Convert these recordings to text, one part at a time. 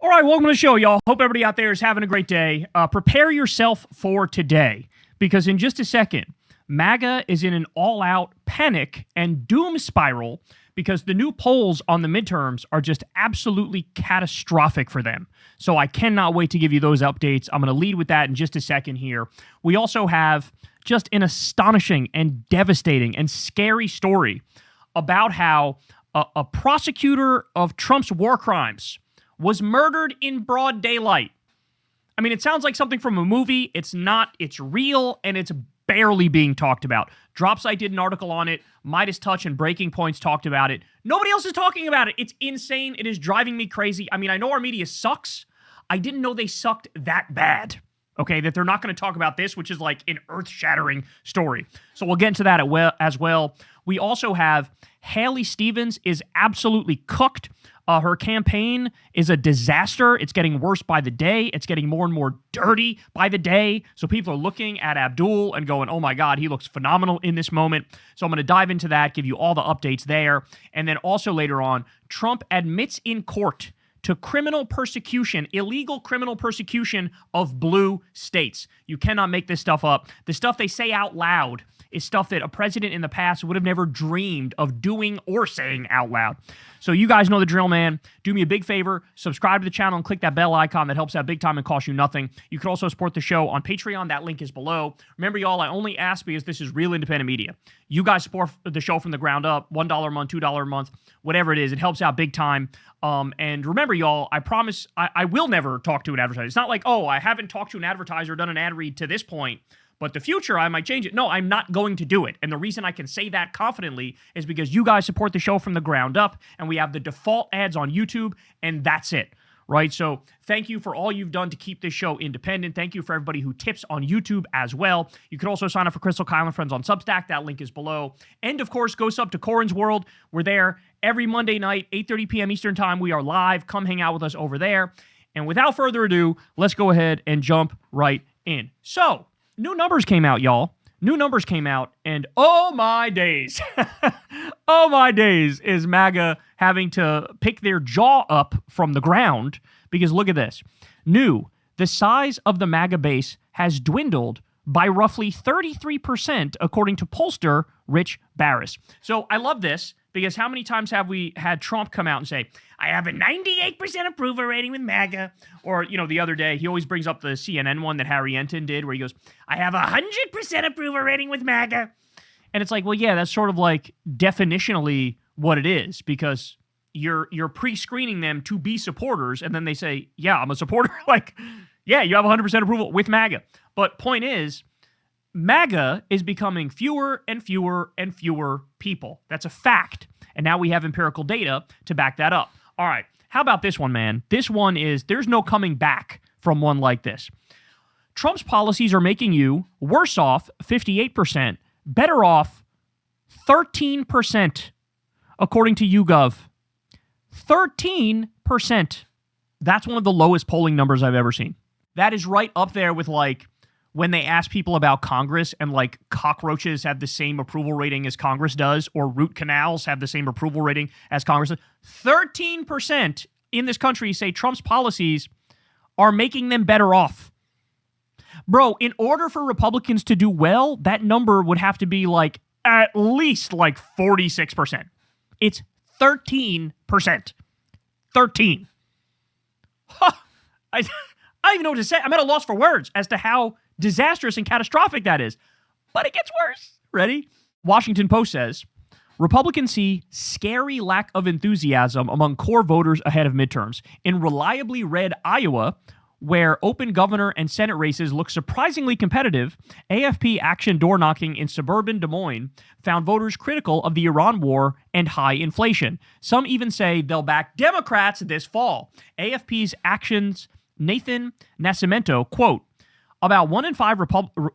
All right, welcome to the show, y'all. Hope everybody out there is having a great day. Prepare yourself for today, because in just a second, MAGA is in an all-out panic and doom spiral because the new polls on the midterms are just absolutely catastrophic for them. So I cannot wait to give you those updates. I'm going to lead with that in just a second here. We also have just an astonishing and devastating and scary story about how a prosecutor of Trump's war crimes was murdered in broad daylight. I mean, it sounds like something from a movie. It's not. It's real, and it's barely being talked about. Dropsite did an article on it. Midas Touch and Breaking Points talked about it. Nobody else is talking about it. It's insane. It is driving me crazy. I mean, I know our media sucks. I didn't know they sucked that bad, okay, that they're not going to talk about this, which is like an earth-shattering story. So we'll get into that as well. We also have Haley Stevens is absolutely cooked. Her campaign is a disaster. It's getting worse by the day. It's getting more and more dirty by the day. So people are looking at Abdul and going, oh my God, he looks phenomenal in this moment. So I'm going to dive into that, give you all the updates there. And then also later on, Trump admits in court to criminal persecution, illegal criminal persecution of blue states. You cannot make this stuff up. The stuff they say out loud is stuff that a president in the past would have never dreamed of doing or saying out loud. So you guys know the drill, man. Do me a big favor, subscribe to the channel and click that bell icon. That helps out big time and costs you nothing. You can also support the show on Patreon. That link is below. Remember, y'all, I only ask because this is real independent media. You guys support the show from the ground up, $1 a month, $2 a month, whatever it is. It helps out big time. And remember, y'all, I promise I will never talk to an advertiser. It's not like, oh, I haven't talked to an advertiser, done an ad read to this point, but the future, I might change it. No, I'm not going to do it. And the reason I can say that confidently is because you guys support the show from the ground up, and we have the default ads on YouTube, and that's it, right? So thank you for all you've done to keep this show independent. Thank you for everybody who tips on YouTube as well. You can also sign up for Crystal Kyle and Friends on Substack. That link is below. And, of course, go sub to Corin's World. We're there every Monday night, 8:30 p.m. Eastern Time. We are live. Come hang out with us over there. And without further ado, let's go ahead and jump right in. So, new numbers came out, y'all. New numbers came out, and oh my days. Oh my days is MAGA having to pick their jaw up from the ground, because look at this. The size of the MAGA base has dwindled by roughly 33%, according to pollster Rich Barris. So I love this, because how many times have we had Trump come out and say, I have a 98% approval rating with MAGA? Or, you know, the other day, he always brings up the CNN one that Harry Enton did, where he goes, I have a 100% approval rating with MAGA. And it's like, well, yeah, that's sort of like definitionally what it is, because you're pre-screening them to be supporters, and then they say, yeah, I'm a supporter. Like, yeah, you have 100% approval with MAGA. But point is, MAGA is becoming fewer and fewer and fewer people. That's a fact. And now we have empirical data to back that up. All right, how about this one, man? This one is, there's no coming back from one like this. Trump's policies are making you worse off 58%, better off 13%, according to YouGov. 13%. That's one of the lowest polling numbers I've ever seen. That is right up there with, like, when they ask people about Congress and, like, cockroaches have the same approval rating as Congress does, or root canals have the same approval rating as Congress does. 13% in this country say Trump's policies are making them better off. Bro, in order for Republicans to do well, that number would have to be, like, at least, like, 46%. It's 13%. 13. Huh. I don't even know what to say. I'm at a loss for words as to how disastrous and catastrophic that is. But it gets worse. Ready? Washington Post says, Republicans see scary lack of enthusiasm among core voters ahead of midterms. In reliably red Iowa, where open governor and Senate races look surprisingly competitive, AFP action door knocking in suburban Des Moines found voters critical of the Iran war and high inflation. Some even say they'll back Democrats this fall. AFP's actions Nathan Nascimento, quote, about 1 in 5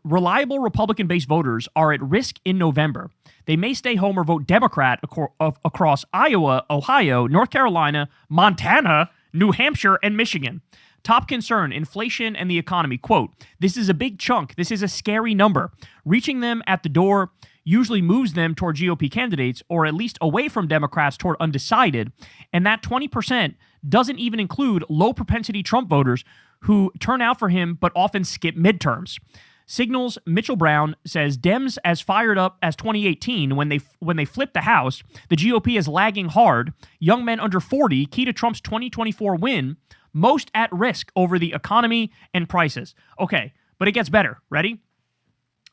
reliable Republican-based voters are at risk in November. They may stay home or vote Democrat across Iowa, Ohio, North Carolina, Montana, New Hampshire, and Michigan. Top concern, inflation and the economy. Quote, this is a big chunk. This is a scary number. Reaching them at the door, usually moves them toward GOP candidates, or at least away from Democrats toward undecided. And that 20% doesn't even include low-propensity Trump voters who turn out for him but often skip midterms. Signal's Mitchell Brown says Dems as fired up as 2018 when they flipped the House. The GOP is lagging hard. Young men under 40, key to Trump's 2024 win, most at risk over the economy and prices. Okay, but it gets better. Ready?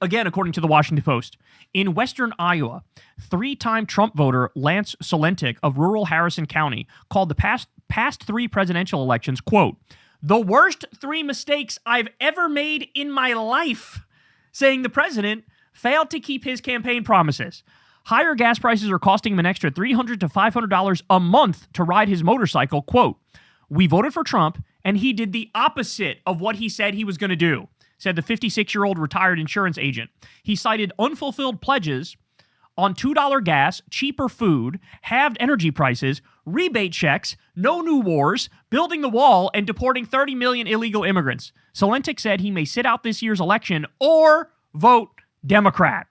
Again, according to the Washington Post, in western Iowa, three-time Trump voter Lance Solentic of rural Harrison County called the past three presidential elections, quote, the worst three mistakes I've ever made in my life, saying the president failed to keep his campaign promises. Higher gas prices are costing him an extra $300 to $500 a month to ride his motorcycle. Quote, we voted for Trump, and he did the opposite of what he said he was going to do, said the 56-year-old retired insurance agent. He cited unfulfilled pledges on $2 gas, cheaper food, halved energy prices, rebate checks, no new wars, building the wall, and deporting 30 million illegal immigrants. Solentic said he may sit out this year's election or vote Democrat.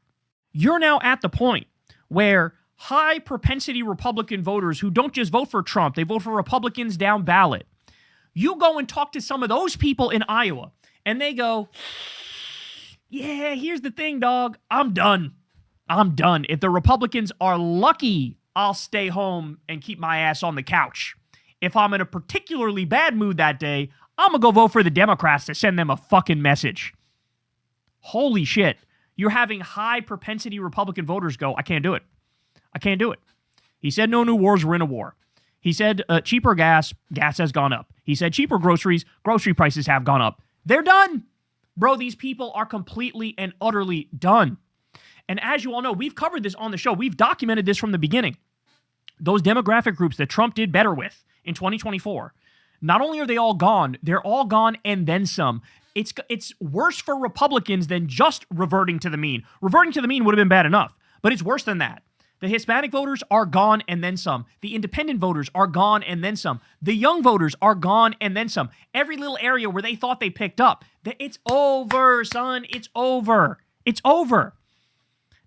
You're now at the point where high-propensity Republican voters who don't just vote for Trump, they vote for Republicans down ballot. You go and talk to some of those people in Iowa, and they go, yeah, here's the thing, dog. I'm done. If the Republicans are lucky, I'll stay home and keep my ass on the couch. If I'm in a particularly bad mood that day, I'm going to go vote for the Democrats to send them a fucking message. Holy shit. You're having high-propensity Republican voters go, I can't do it. He said no new wars, we're in a war. He said cheaper gas has gone up. He said cheaper grocery prices have gone up. They're done. Bro, these people are completely and utterly done. And as you all know, we've covered this on the show. We've documented this from the beginning. Those demographic groups that Trump did better with in 2024, not only are they all gone, they're all gone and then some. It's worse for Republicans than just reverting to the mean. Reverting to the mean would have been bad enough, but it's worse than that. The Hispanic voters are gone and then some. The independent voters are gone and then some. The young voters are gone and then some. Every little area where they thought they picked up, it's over, son. It's over. It's over.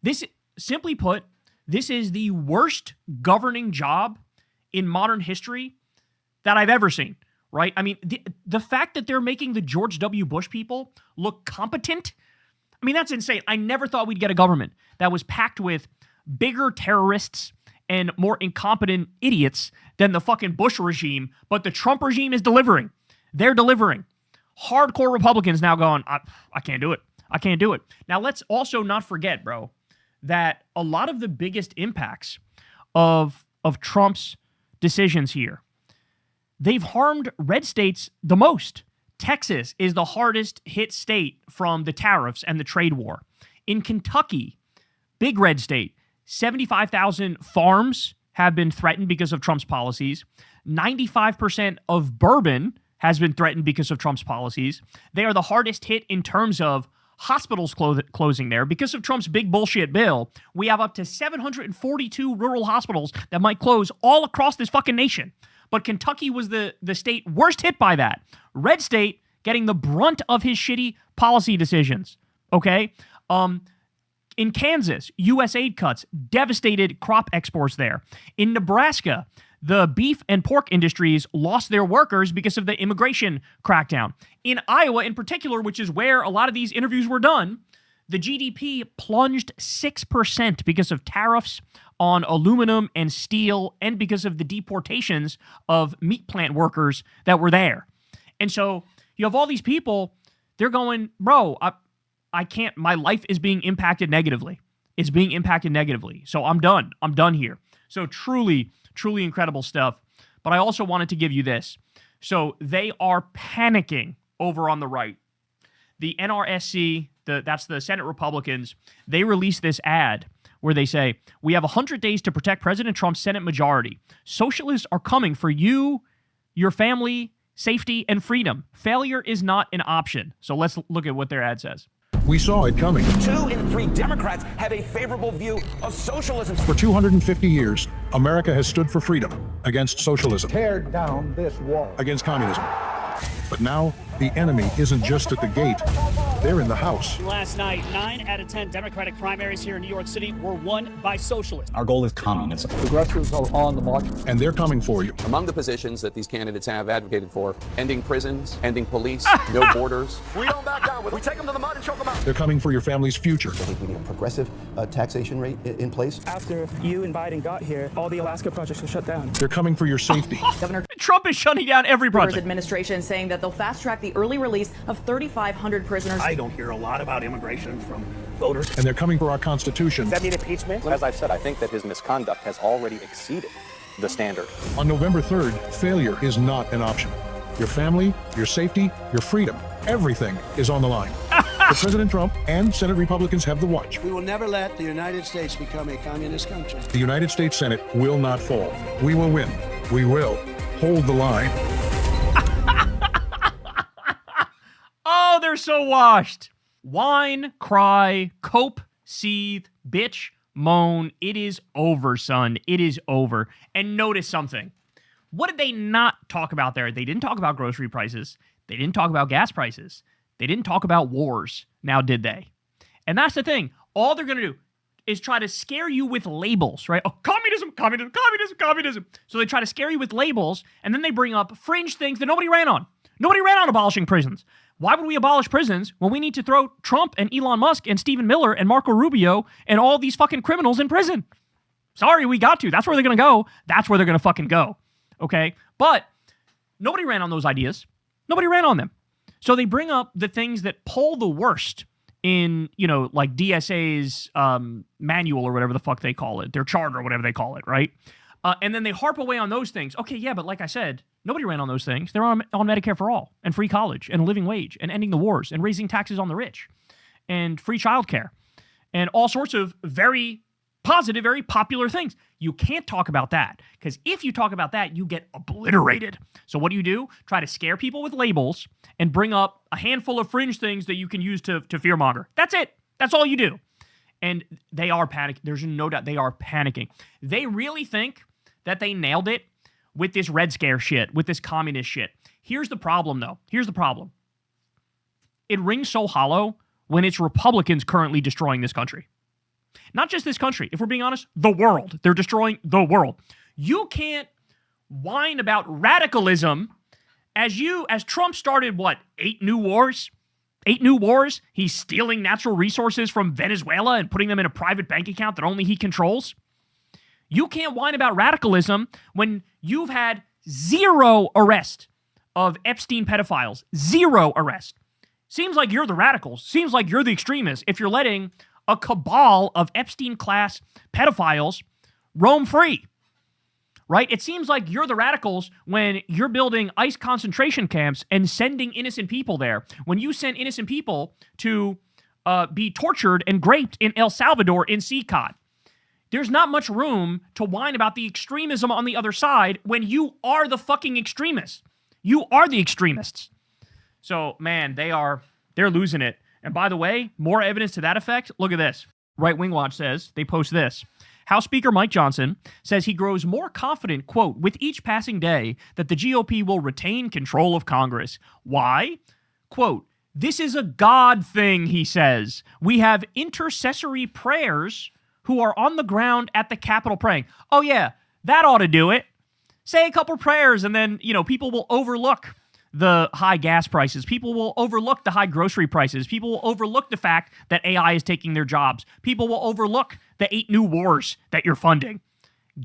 This, simply put, this is the worst governing job in modern history that I've ever seen, right? I mean, the fact that they're making the George W. Bush people look competent, I mean, that's insane. I never thought we'd get a government that was packed with bigger terrorists and more incompetent idiots than the fucking Bush regime, but the Trump regime is delivering. They're delivering. Hardcore Republicans now going, I can't do it. I can't do it. Now, let's also not forget, bro, that a lot of the biggest impacts of Trump's decisions here, they've harmed red states the most. Texas is the hardest hit state from the tariffs and the trade war. In Kentucky, big red state, 75,000 farms have been threatened because of Trump's policies. 95% of bourbon has been threatened because of Trump's policies. They are the hardest hit in terms of hospitals closing there. Because of Trump's big bullshit bill, we have up to 742 rural hospitals that might close all across this fucking nation. But Kentucky was the state worst hit by that. Red state getting the brunt of his shitty policy decisions. Okay? In Kansas, U.S. aid cuts devastated crop exports there. In Nebraska, the beef and pork industries lost their workers because of the immigration crackdown. In Iowa, in particular, which is where a lot of these interviews were done, the GDP plunged 6% because of tariffs on aluminum and steel and because of the deportations of meat plant workers that were there. And so you have all these people, they're going, bro, I can't, my life is being impacted negatively. It's being impacted negatively. So I'm done. I'm done here. So truly incredible stuff. But I also wanted to give you this. So they are panicking over on the right. The NRSC, that's the Senate Republicans, they released this ad where they say, we have 100 days to protect President Trump's Senate majority. Socialists are coming for you, your family, safety, and freedom. Failure is not an option. So let's look at what their ad says. We saw it coming. 2 in 3 Democrats have a favorable view of socialism. For 250 years, America has stood for freedom against socialism. Tear down this wall. Against communism. But now, the enemy isn't just at the gate. They're in the House. Last night, 9 out of 10 Democratic primaries here in New York City were won by socialists. Our goal is communism. Progressives are on the march. And they're coming for you. Among the positions that these candidates have advocated for, ending prisons, ending police, no borders. We don't back down. We take them to the mud and choke them out. They're coming for your family's future. I think we need a progressive taxation rate in place. After you and Biden got here, all the Alaska projects were shut down. They're coming for your safety. Governor Trump is shutting down every project. administration saying that they'll fast track the early release of 3,500 prisoners. I don't hear a lot about immigration from voters. And they're coming for our Constitution. That need impeachment? As I've said, I think that his misconduct has already exceeded the standard. On November 3rd, failure is not an option. Your family, your safety, your freedom, everything is on the line. But President Trump and Senate Republicans have the watch. We will never let the United States become a communist country. The United States Senate will not fall. We will win. We will hold the line. Oh, they're so washed. Whine, cry, cope, seethe, bitch, moan. It is over, son. It is over. And notice something. What did they not talk about there? They didn't talk about grocery prices. They didn't talk about gas prices. They didn't talk about wars. Now, did they? And that's the thing. All they're going to do is try to scare you with labels, right? Oh, communism, communism, communism, communism. So they try to scare you with labels, and then they bring up fringe things that nobody ran on. Nobody ran on abolishing prisons. Why would we abolish prisons when we need to throw Trump and Elon Musk and Stephen Miller and Marco Rubio and all these fucking criminals in prison? Sorry, we got to. That's where they're going to go. That's where they're going to fucking go. Okay? But nobody ran on those ideas. Nobody ran on them. So they bring up the things that poll the worst in, like DSA's manual or whatever the fuck they call it, their charter or whatever they call it, right? And then they harp away on those things. Okay, yeah, but like I said, nobody ran on those things. They're on Medicare for all and free college and a living wage and ending the wars and raising taxes on the rich and free childcare and all sorts of very positive, very popular things. You can't talk about that because if you talk about that, you get obliterated. So what do? Try to scare people with labels and bring up a handful of fringe things that you can use to fearmonger. That's it. That's all you do. And they are panicking. There's no doubt they are panicking. They really think that they nailed it with this Red Scare shit, with this communist shit. Here's the problem, though. Here's the problem. It rings so hollow when it's Republicans currently destroying this country. Not just this country. If we're being honest, the world. They're destroying the world. You can't whine about radicalism as Trump started, 8 new wars? 8 new wars? He's stealing natural resources from Venezuela and putting them in a private bank account that only he controls. You can't whine about radicalism when you've had 0 arrest of Epstein pedophiles. 0 arrest. Seems like you're the radicals. Seems like you're the extremists if you're letting a cabal of Epstein-class pedophiles roam free. Right? It seems like you're the radicals when you're building ICE concentration camps and sending innocent people there. When you send innocent people to be tortured and raped in El Salvador in CKED. There's not much room to whine about the extremism on the other side when you are the fucking extremists. You are the extremists. So, man, they're losing it. And by the way, more evidence to that effect. Look at this. Right Wing Watch says, they post this. House Speaker Mike Johnson says he grows more confident, quote, with each passing day that the GOP will retain control of Congress. Why? Quote, this is a God thing, he says. We have intercessory prayers who are on the ground at the Capitol praying. Oh, yeah, that ought to do it. Say a couple prayers and then, people will overlook the high gas prices. People will overlook the high grocery prices. People will overlook the fact that AI is taking their jobs. People will overlook the 8 new wars that you're funding.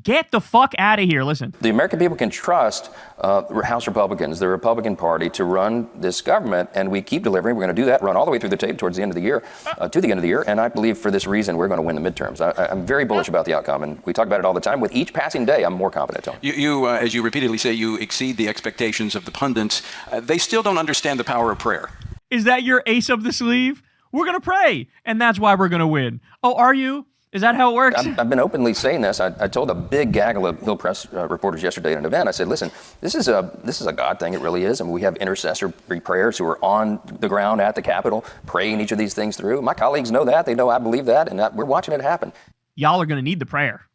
Get the fuck out of here. Listen. The American people can trust House Republicans, the Republican Party, to run this government, and we keep delivering. We're going to do that, run all the way through the tape towards the end of the year, to the end of the year, and I believe for this reason we're going to win the midterms. I'm very bullish about the outcome, and we talk about it all the time. With each passing day, I'm more confident, Tony. You as you repeatedly say, you exceed the expectations of the pundits. They still don't understand the power of prayer. Is that your ace up the sleeve? We're going to pray, and that's why we're going to win. Oh, are you? Is that how it works? I've been openly saying this. I told a big gaggle of Hill Press reporters yesterday at an event. I said, listen, this is a God thing. It really is. And we have intercessory prayers who are on the ground at the Capitol praying each of these things through. My colleagues know that. They know I believe that. And we're watching it happen. Y'all are going to need the prayer.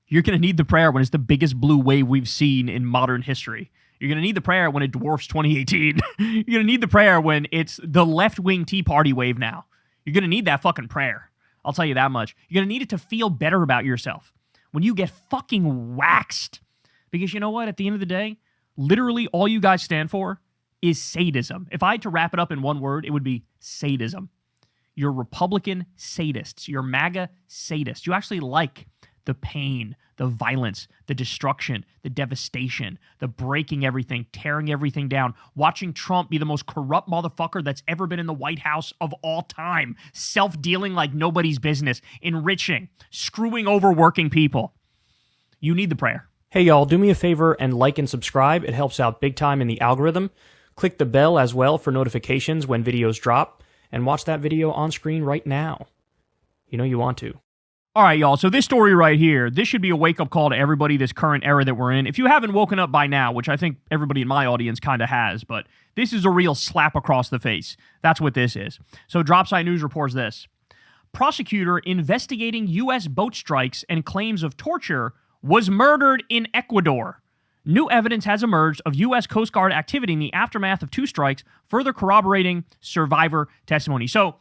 You're going to need the prayer when it's the biggest blue wave we've seen in modern history. You're going to need the prayer when it dwarfs 2018. You're going to need the prayer when it's the left-wing Tea Party wave now. You're going to need that fucking prayer. I'll tell you that much. You're going to need it to feel better about yourself when you get fucking waxed. Because you know what? At the end of the day, literally all you guys stand for is sadism. If I had to wrap it up in one word, it would be sadism. You're Republican sadists. You're MAGA sadists. You actually like the pain, the violence, the destruction, the devastation, the breaking everything, tearing everything down, watching Trump be the most corrupt motherfucker that's ever been in the White House of all time, self-dealing like nobody's business, enriching, screwing over working people. You need the prayer. Hey y'all, do me a favor and like and subscribe. It helps out big time in the algorithm. Click the bell as well for notifications when videos drop, and watch that video on screen right now. You know you want to. All right, y'all. So this story right here, this should be a wake-up call to everybody this current era that we're in. If you haven't woken up by now, which I think everybody in my audience kind of has, but this is a real slap across the face. That's what this is. So Dropside News reports this. Prosecutor investigating U.S. boat strikes and claims of torture was murdered in Ecuador. New evidence has emerged of U.S. Coast Guard activity in the aftermath of 2 strikes, further corroborating survivor testimony. So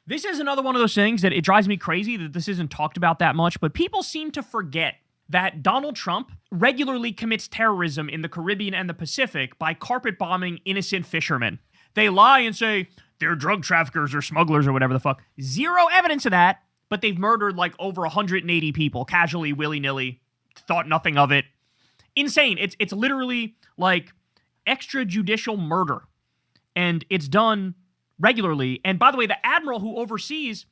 this is another one of those things that it drives me crazy that this isn't talked about that much, but people seem to forget that Donald Trump regularly commits terrorism in the Caribbean and the Pacific by carpet bombing innocent fishermen. They lie and say they're drug traffickers or smugglers or whatever the fuck. Zero evidence of that, but they've murdered like over 180 people casually, willy-nilly, thought nothing of it. Insane. It's literally like extrajudicial murder, and it's done regularly. And by the way, the admiral who oversees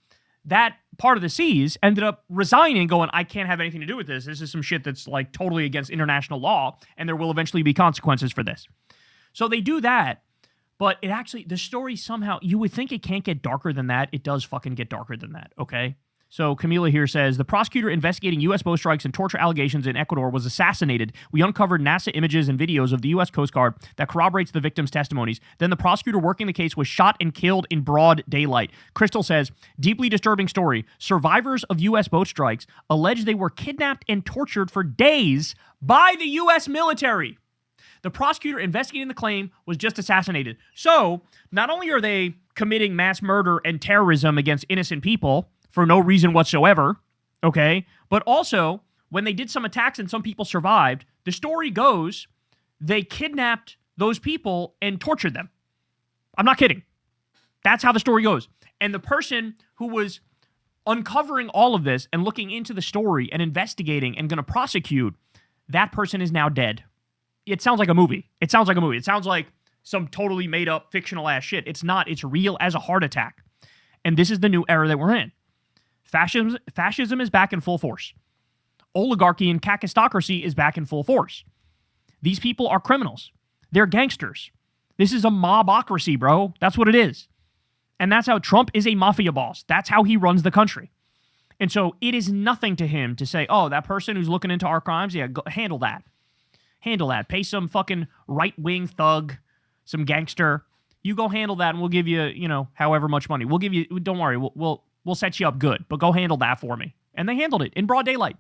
that part of the seas ended up resigning, going, I can't have anything to do with this. This is some shit that's like totally against international law, and there will eventually be consequences for this. So they do that, but it actually, the story somehow, you would think it can't get darker than that. It does fucking get darker than that, okay? So Camila here says, the prosecutor investigating U.S. boat strikes and torture allegations in Ecuador was assassinated. We uncovered NASA images and videos of the U.S. Coast Guard that corroborates the victims' testimonies. Then the prosecutor working the case was shot and killed in broad daylight. Crystal says, deeply disturbing story. Survivors of U.S. boat strikes allege they were kidnapped and tortured for days by the U.S. military. The prosecutor investigating the claim was just assassinated. So not only are they committing mass murder and terrorism against innocent people for no reason whatsoever, okay? But also, when they did some attacks and some people survived, the story goes they kidnapped those people and tortured them. I'm not kidding. That's how the story goes. And the person who was uncovering all of this and looking into the story and investigating and going to prosecute, that person is now dead. It sounds like a movie. It sounds like some totally made-up fictional-ass shit. It's not. It's real as a heart attack. And this is the new era that we're in. Fascism is back in full force. Oligarchy and kakistocracy is back in full force. These people are criminals. They're gangsters. This is a mobocracy, bro. That's what it is. And that's how Trump is a mafia boss. That's how he runs the country. And so it is nothing to him to say, oh, that person who's looking into our crimes, yeah, go, handle that. Handle that. Pay some fucking right-wing thug, some gangster. You go handle that and we'll give you, however much money. We'll give you, don't worry, we'll set you up good, but go handle that for me. And they handled it in broad daylight.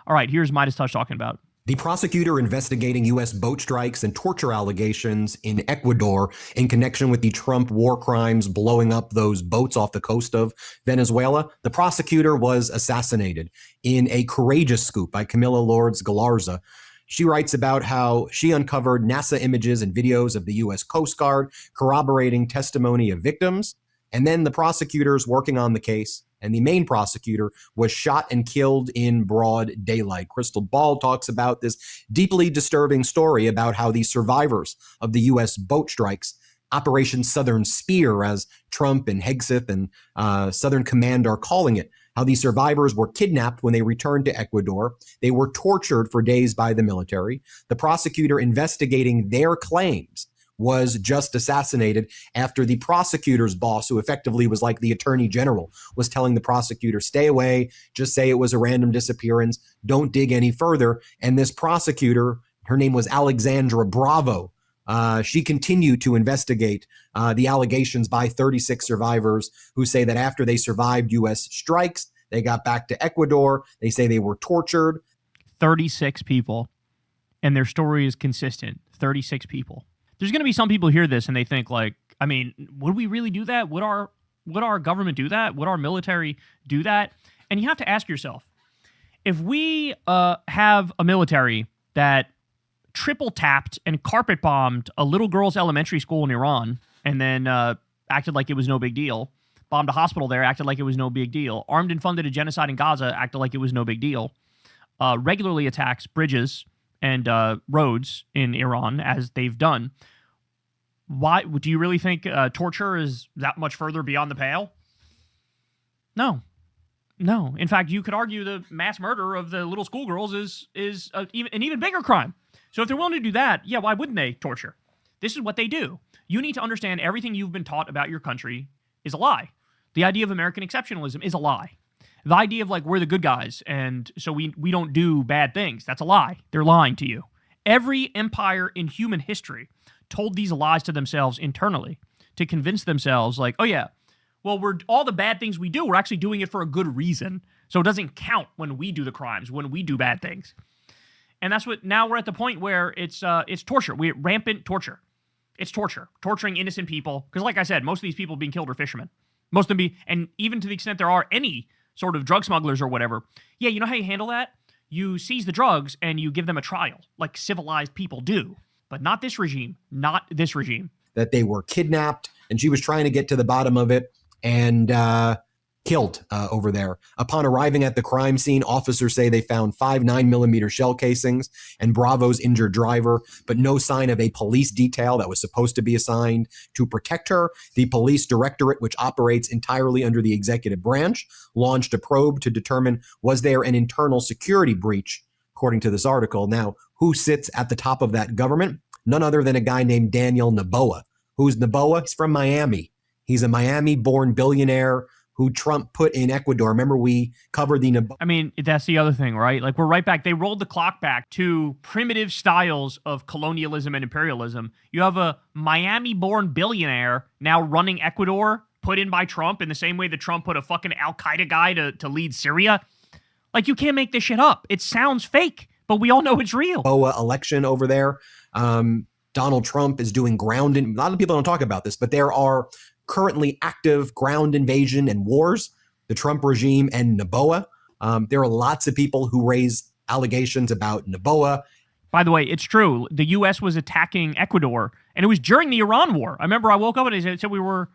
All right, here's Midas Touch talking about. The prosecutor investigating U.S. boat strikes and torture allegations in Ecuador in connection with the Trump war crimes blowing up those boats off the coast of Venezuela. The prosecutor was assassinated in a courageous scoop by Camila Lourdes Galarza. She writes about how she uncovered NASA images and videos of the U.S. Coast Guard corroborating testimony of victims. And then the prosecutors working on the case and the main prosecutor was shot and killed in broad daylight. Crystal Ball talks about this deeply disturbing story about how the survivors of the U.S. boat strikes, Operation Southern Spear, as Trump and Hegseth and Southern Command are calling it, how these survivors were kidnapped when they returned to Ecuador. They were tortured for days by the military. The prosecutor investigating their claims was just assassinated after the prosecutor's boss, who effectively was like the attorney general, was telling the prosecutor, stay away, just say it was a random disappearance, don't dig any further. And this prosecutor, her name was Alexandra Bravo, she continued to investigate the allegations by 36 survivors who say that after they survived U.S. strikes, they got back to Ecuador. They say they were tortured. 36 people. and their story is consistent. 36 people. There's going to be some people hear this and they think like, I mean, would we really do that? Would our government do that? Would our military do that? And you have to ask yourself, if we have a military that triple tapped and carpet bombed a little girl's elementary school in Iran and then acted like it was no big deal, bombed a hospital there, acted like it was no big deal, armed and funded a genocide in Gaza, acted like it was no big deal, regularly attacks bridges and roads in Iran, as they've done, why do you really think torture is that much further beyond the pale? No. In fact, you could argue the mass murder of the little schoolgirls is an even bigger crime. So if they're willing to do that, yeah, why wouldn't they torture? This is what they do. You need to understand everything you've been taught about your country is a lie. The idea of American exceptionalism is a lie. The idea of like we're the good guys and so we don't do bad things, that's a lie. They're lying to you. Every empire in human history told these lies to themselves internally to convince themselves like, oh yeah, well, all the bad things we do, we're actually doing it for a good reason. So it doesn't count when we do the crimes, when we do bad things. And that's what, now we're at the point where it's torture. We're rampant torture. It's torture. Torturing innocent people. Because like I said, most of these people being killed are fishermen. Most of them and even to the extent there are any sort of drug smugglers or whatever, yeah, you know how you handle that? You seize the drugs and you give them a trial, like civilized people do. But not this regime. Not this regime. That they were kidnapped, and she was trying to get to the bottom of it and killed over there. Upon arriving at the crime scene, officers say they found 5 9mm shell casings and Bravo's injured driver, but no sign of a police detail that was supposed to be assigned to protect her. The police directorate, which operates entirely under the executive branch, launched a probe to determine was there an internal security breach, according to this article. Now, who sits at the top of that government? None other than a guy named Daniel Noboa. Who's Noboa? He's from Miami. He's a Miami-born billionaire who Trump put in Ecuador. Remember, we covered the Noboa. I mean, that's the other thing, right? Like, we're right back. They rolled the clock back to primitive styles of colonialism and imperialism. You have a Miami-born billionaire now running Ecuador, put in by Trump in the same way that Trump put a fucking Al-Qaeda guy to lead Syria. Like, you can't make this shit up. It sounds fake, but we all know it's real. Election over there. Donald Trump is doing ground. A lot of people don't talk about this, but there are currently active ground invasion and wars, the Trump regime and Noboa. There are lots of people who raise allegations about Noboa. By the way, it's true. The U.S. was attacking Ecuador, and it was during the Iran war. I remember I woke up and it said we were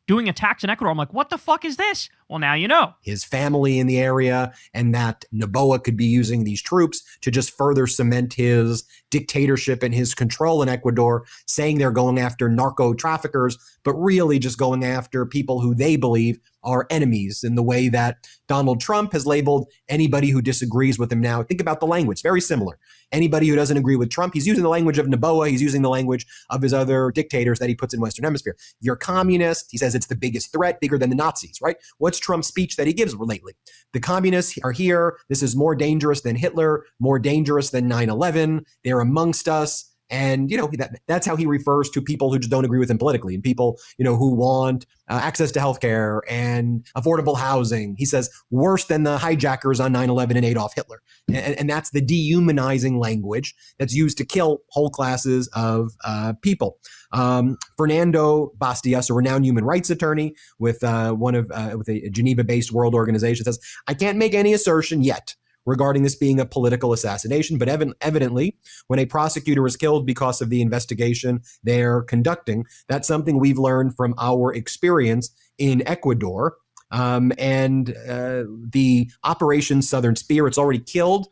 doing attacks in Ecuador. I'm like, what the fuck is this? Well, now you know. His family in the area, and that Noboa could be using these troops to just further cement his dictatorship and his control in Ecuador, saying they're going after narco traffickers, but really just going after people who they believe are enemies in the way that Donald Trump has labeled anybody who disagrees with him now. Think about the language, very similar. Anybody who doesn't agree with Trump, he's using the language of Noboa, he's using the language of his other dictators that he puts in Western Hemisphere. You're communist, he says it's the biggest threat, bigger than the Nazis, right? What's Trump's speech that he gives lately? The communists are here, this is more dangerous than Hitler, more dangerous than 9/11, they're amongst us. And, you know, that's how he refers to people who just don't agree with him politically and people, you know, who want access to healthcare and affordable housing. He says worse than the hijackers on 9/11 and Adolf Hitler. And that's the dehumanizing language that's used to kill whole classes of people. Fernando Bastias, a renowned human rights attorney with with a Geneva-based world organization, says, I can't make any assertion yet regarding this being a political assassination, but evidently, when a prosecutor is killed because of the investigation they're conducting, that's something we've learned from our experience in Ecuador. The Operation Southern Spear, it's already killed.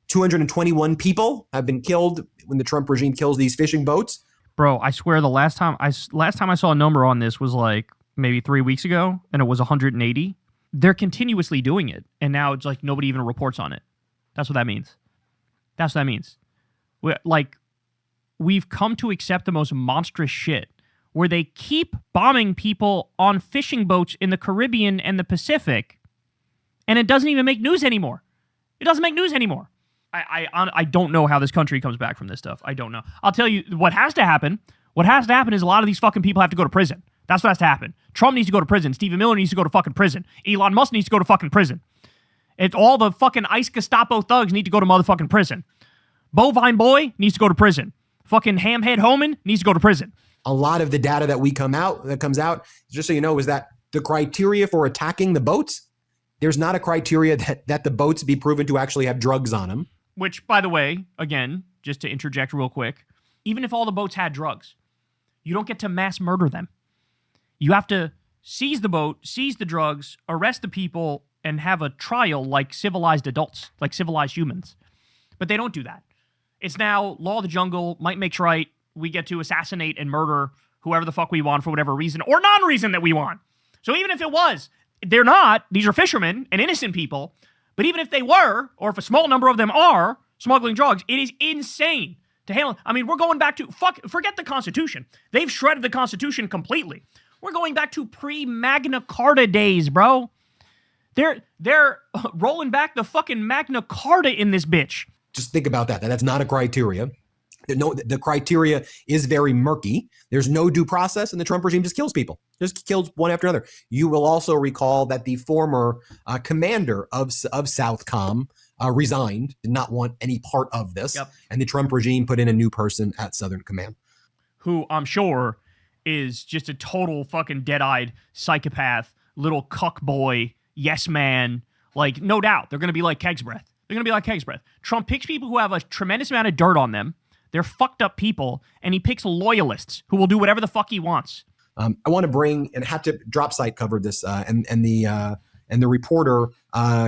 221 people have been killed when the Trump regime kills these fishing boats. Bro, I swear the last time I saw a number on this was like maybe 3 weeks ago, and it was 180. They're continuously doing it, and now it's like nobody even reports on it. That's what that means. That's what that means. We've come to accept the most monstrous shit where they keep bombing people on fishing boats in the Caribbean and the Pacific, and it doesn't even make news anymore. It doesn't make news anymore. I don't know how this country comes back from this stuff. I don't know. I'll tell you what has to happen. What has to happen is a lot of these fucking people have to go to prison. That's what has to happen. Trump needs to go to prison. Stephen Miller needs to go to fucking prison. Elon Musk needs to go to fucking prison. It's all the fucking ICE Gestapo thugs need to go to motherfucking prison. Bovine Boy needs to go to prison. Fucking Hamhead Homan needs to go to prison. A lot of the data that comes out, just so you know, is that the criteria for attacking the boats, there's not a criteria that the boats be proven to actually have drugs on them. Which, by the way, again, just to interject real quick, even if all the boats had drugs, you don't get to mass murder them. You have to seize the boat, seize the drugs, arrest the people, and have a trial like civilized adults, like civilized humans. But they don't do that. It's now law of the jungle, might makes right. We get to assassinate and murder whoever the fuck we want for whatever reason or non-reason that we want. So even if it was, they're not. These are fishermen and innocent people. But even if they were, or if a small number of them are smuggling drugs, it is insane to handle. I mean, we're going back to, forget the Constitution. They've shredded the Constitution completely. We're going back to pre-Magna Carta days, bro. They're rolling back the fucking Magna Carta in this bitch. Just think about that. That's not a criteria. The criteria is very murky. There's no due process, and the Trump regime just kills people. Just kills one after another. You will also recall that the former commander of Southcom resigned, did not want any part of this, and the Trump regime put in a new person at Southern Command. Who I'm sure is just a total fucking dead-eyed psychopath, little cuck boy, yes man. Like, no doubt, they're going to be like Keg's Breath. They're going to be like Keg's Breath. Trump picks people who have a tremendous amount of dirt on them. They're fucked up people, and he picks loyalists who will do whatever the fuck he wants. I want to bring, and Hat Tip Drop Site covered this, and the reporter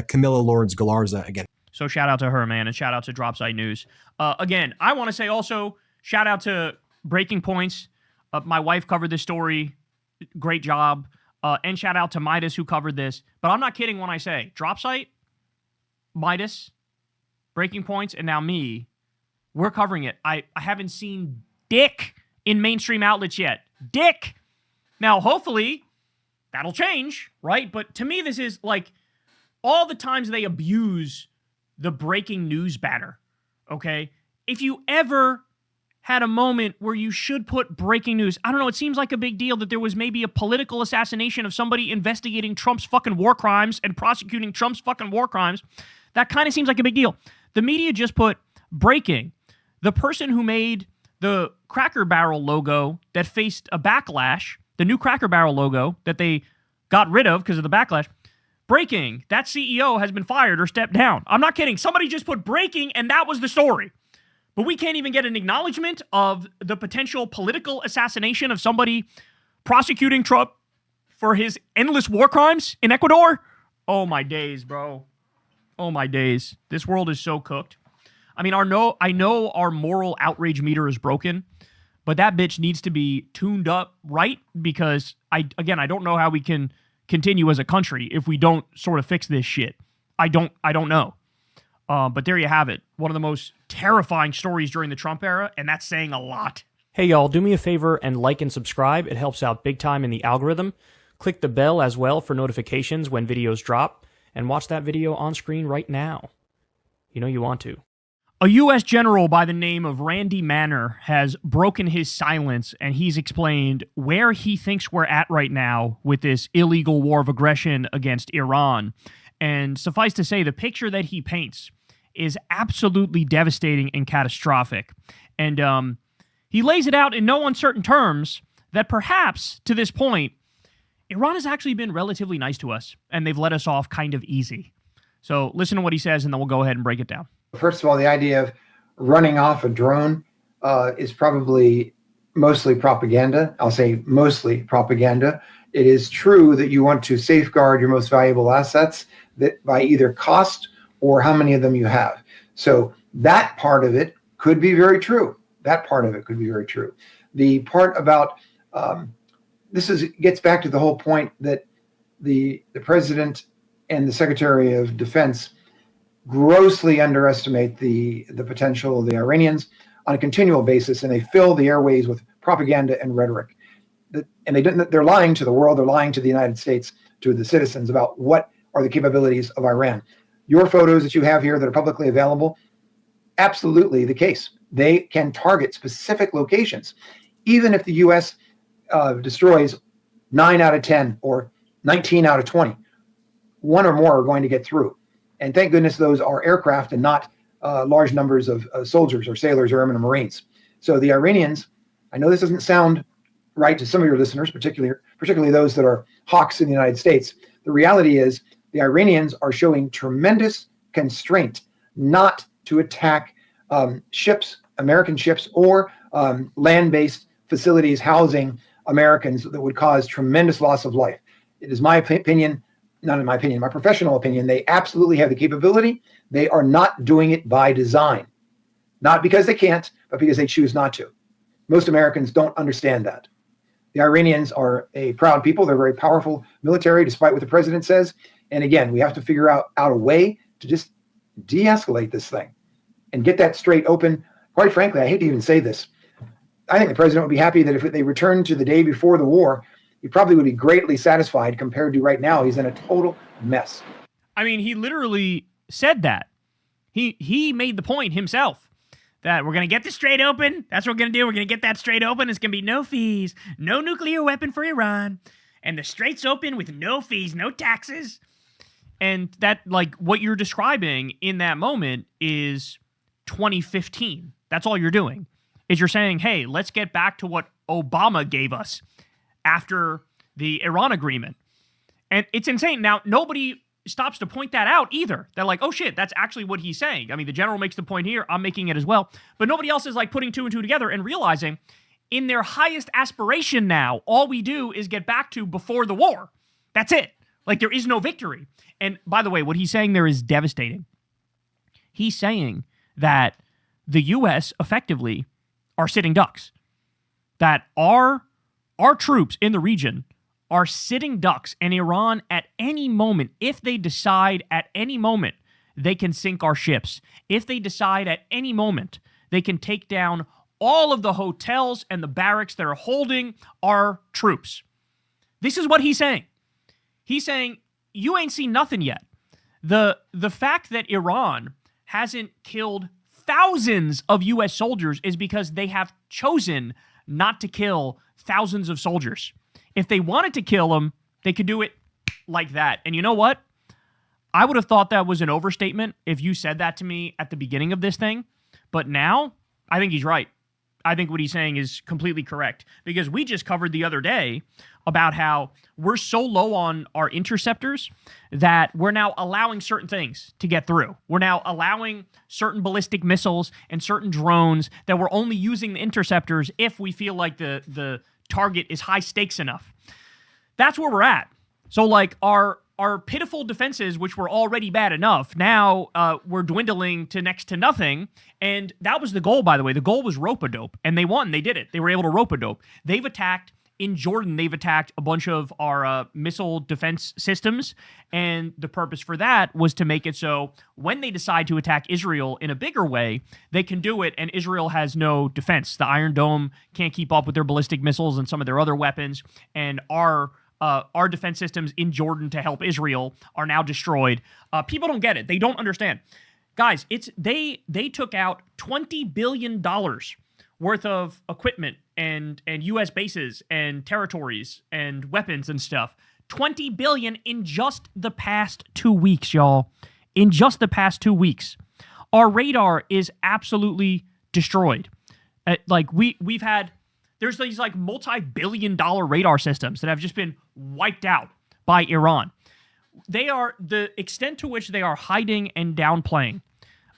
Camilla Lawrence Galarza again. So shout out to her, man, and shout out to Drop Site News. Again, I want to say also shout out to Breaking Points. My wife covered this story, great job, and shout out to Midas who covered this. But I'm not kidding when I say Drop Site, Midas, Breaking Points, and now me. We're covering it. I haven't seen dick in mainstream outlets yet. Dick! Now, hopefully, that'll change, right? But to me, this is like all the times they abuse the breaking news banner, okay? If you ever had a moment where you should put breaking news, I don't know, it seems like a big deal that there was maybe a political assassination of somebody investigating Trump's fucking war crimes and prosecuting Trump's fucking war crimes. That kind of seems like a big deal. The media just put breaking. The person who made the Cracker Barrel logo that faced a backlash, the new Cracker Barrel logo that they got rid of because of the backlash, breaking, that CEO has been fired or stepped down. I'm not kidding. Somebody just put breaking and that was the story. But we can't even get an acknowledgement of the potential political assassination of somebody prosecuting Trump for his endless war crimes in Ecuador. Oh my days, bro. Oh my days. This world is so cooked. I mean, I know our moral outrage meter is broken, but that bitch needs to be tuned up right because I don't know how we can continue as a country if we don't sort of fix this shit. I don't know. But there you have it. One of the most terrifying stories during the Trump era, and that's saying a lot. Hey y'all, do me a favor and like and subscribe. It helps out big time in the algorithm. Click the bell as well for notifications when videos drop, and watch that video on screen right now. You know you want to. A U.S. general by the name of Randy Manner has broken his silence, and he's explained where he thinks we're at right now with this illegal war of aggression against Iran. And suffice to say, the picture that he paints is absolutely devastating and catastrophic. And he lays it out in no uncertain terms that perhaps, to this point, Iran has actually been relatively nice to us, and they've let us off kind of easy. So listen to what he says, and then we'll go ahead and break it down. First of all, the idea of running off a drone is probably mostly propaganda. I'll say mostly propaganda. It is true that you want to safeguard your most valuable assets that by either cost or how many of them you have. So that part of it could be very true. That part of it could be very true. The part about gets back to the whole point that the president and the Secretary of Defense grossly underestimate the potential of the Iranians on a continual basis, and they fill the airways with propaganda and rhetoric. They're lying to the world, they're lying to the United States, to the citizens about what are the capabilities of Iran. Your photos that you have here that are publicly available, absolutely the case. They can target specific locations. Even if the U.S. Destroys 9 out of 10 or 19 out of 20, one or more are going to get through. And thank goodness those are aircraft and not large numbers of soldiers or sailors or airmen or Marines. So the Iranians, I know this doesn't sound right to some of your listeners, particularly those that are hawks in the United States. The reality is the Iranians are showing tremendous constraint not to attack ships, American ships, or land-based facilities housing Americans that would cause tremendous loss of life. It is my opinion, not in my opinion, my professional opinion, they absolutely have the capability. They are not doing it by design. Not because they can't, but because they choose not to. Most Americans don't understand that. The Iranians are a proud people. They're very powerful military, despite what the president says. And again, we have to figure out a way to just de-escalate this thing and get that Strait open. Quite frankly, I hate to even say this. I think the president would be happy that if they returned to the day before the war, he probably would be greatly satisfied compared to right now. He's in a total mess. I mean, he literally said that. He made the point himself that we're going to get the Strait open. That's what we're going to do. We're going to get that Strait open. It's going to be no fees, no nuclear weapon for Iran. And the Strait's open with no fees, no taxes. And that, like, what you're describing in that moment is 2015. That's all you're doing, is you're saying, hey, let's get back to what Obama gave us after the Iran agreement. And it's insane. Now, nobody stops to point that out either. They're like, oh shit, that's actually what he's saying. I mean, the general makes the point here, I'm making it as well. But nobody else is like putting two and two together and realizing in their highest aspiration now, all we do is get back to before the war. That's it. Like, there is no victory. And by the way, what he's saying there is devastating. He's saying that the U.S. effectively are sitting ducks. That our troops in the region are sitting ducks, and Iran at any moment, if they decide at any moment, they can sink our ships. If they decide at any moment, they can take down all of the hotels and the barracks that are holding our troops. This is what he's saying. He's saying, you ain't seen nothing yet. The fact that Iran hasn't killed thousands of U.S. soldiers is because they have chosen not to kill thousands of soldiers. If they wanted to kill them, they could do it like that. And you know what? I would have thought that was an overstatement if you said that to me at the beginning of this thing. But now, I think he's right. I think what he's saying is completely correct. Because we just covered the other day about how we're so low on our interceptors that we're now allowing certain things to get through. We're now allowing certain ballistic missiles and certain drones that we're only using the interceptors if we feel like the target is high stakes enough. That's where we're at. So like our pitiful defenses, which were already bad enough, now we're dwindling to next to nothing. And that was the goal, by the way. The goal was rope-a-dope, and they won. They did it. They were able to rope-a-dope. They've attacked in Jordan. They've attacked a bunch of our missile defense systems, and the purpose for that was to make it so when they decide to attack Israel in a bigger way, they can do it, and Israel has no defense. The Iron Dome can't keep up with their ballistic missiles and some of their other weapons, and our defense systems in Jordan to help Israel are now destroyed. People don't get it. They don't understand. Guys, they took out $20 billion worth of equipment and U.S. bases and territories and weapons and stuff. $20 billion in just the past 2 weeks, y'all. In just the past 2 weeks. Our radar is absolutely destroyed. We've had... There's these like multi-billion-dollar radar systems that have just been wiped out by Iran. They are the extent to which they are hiding and downplaying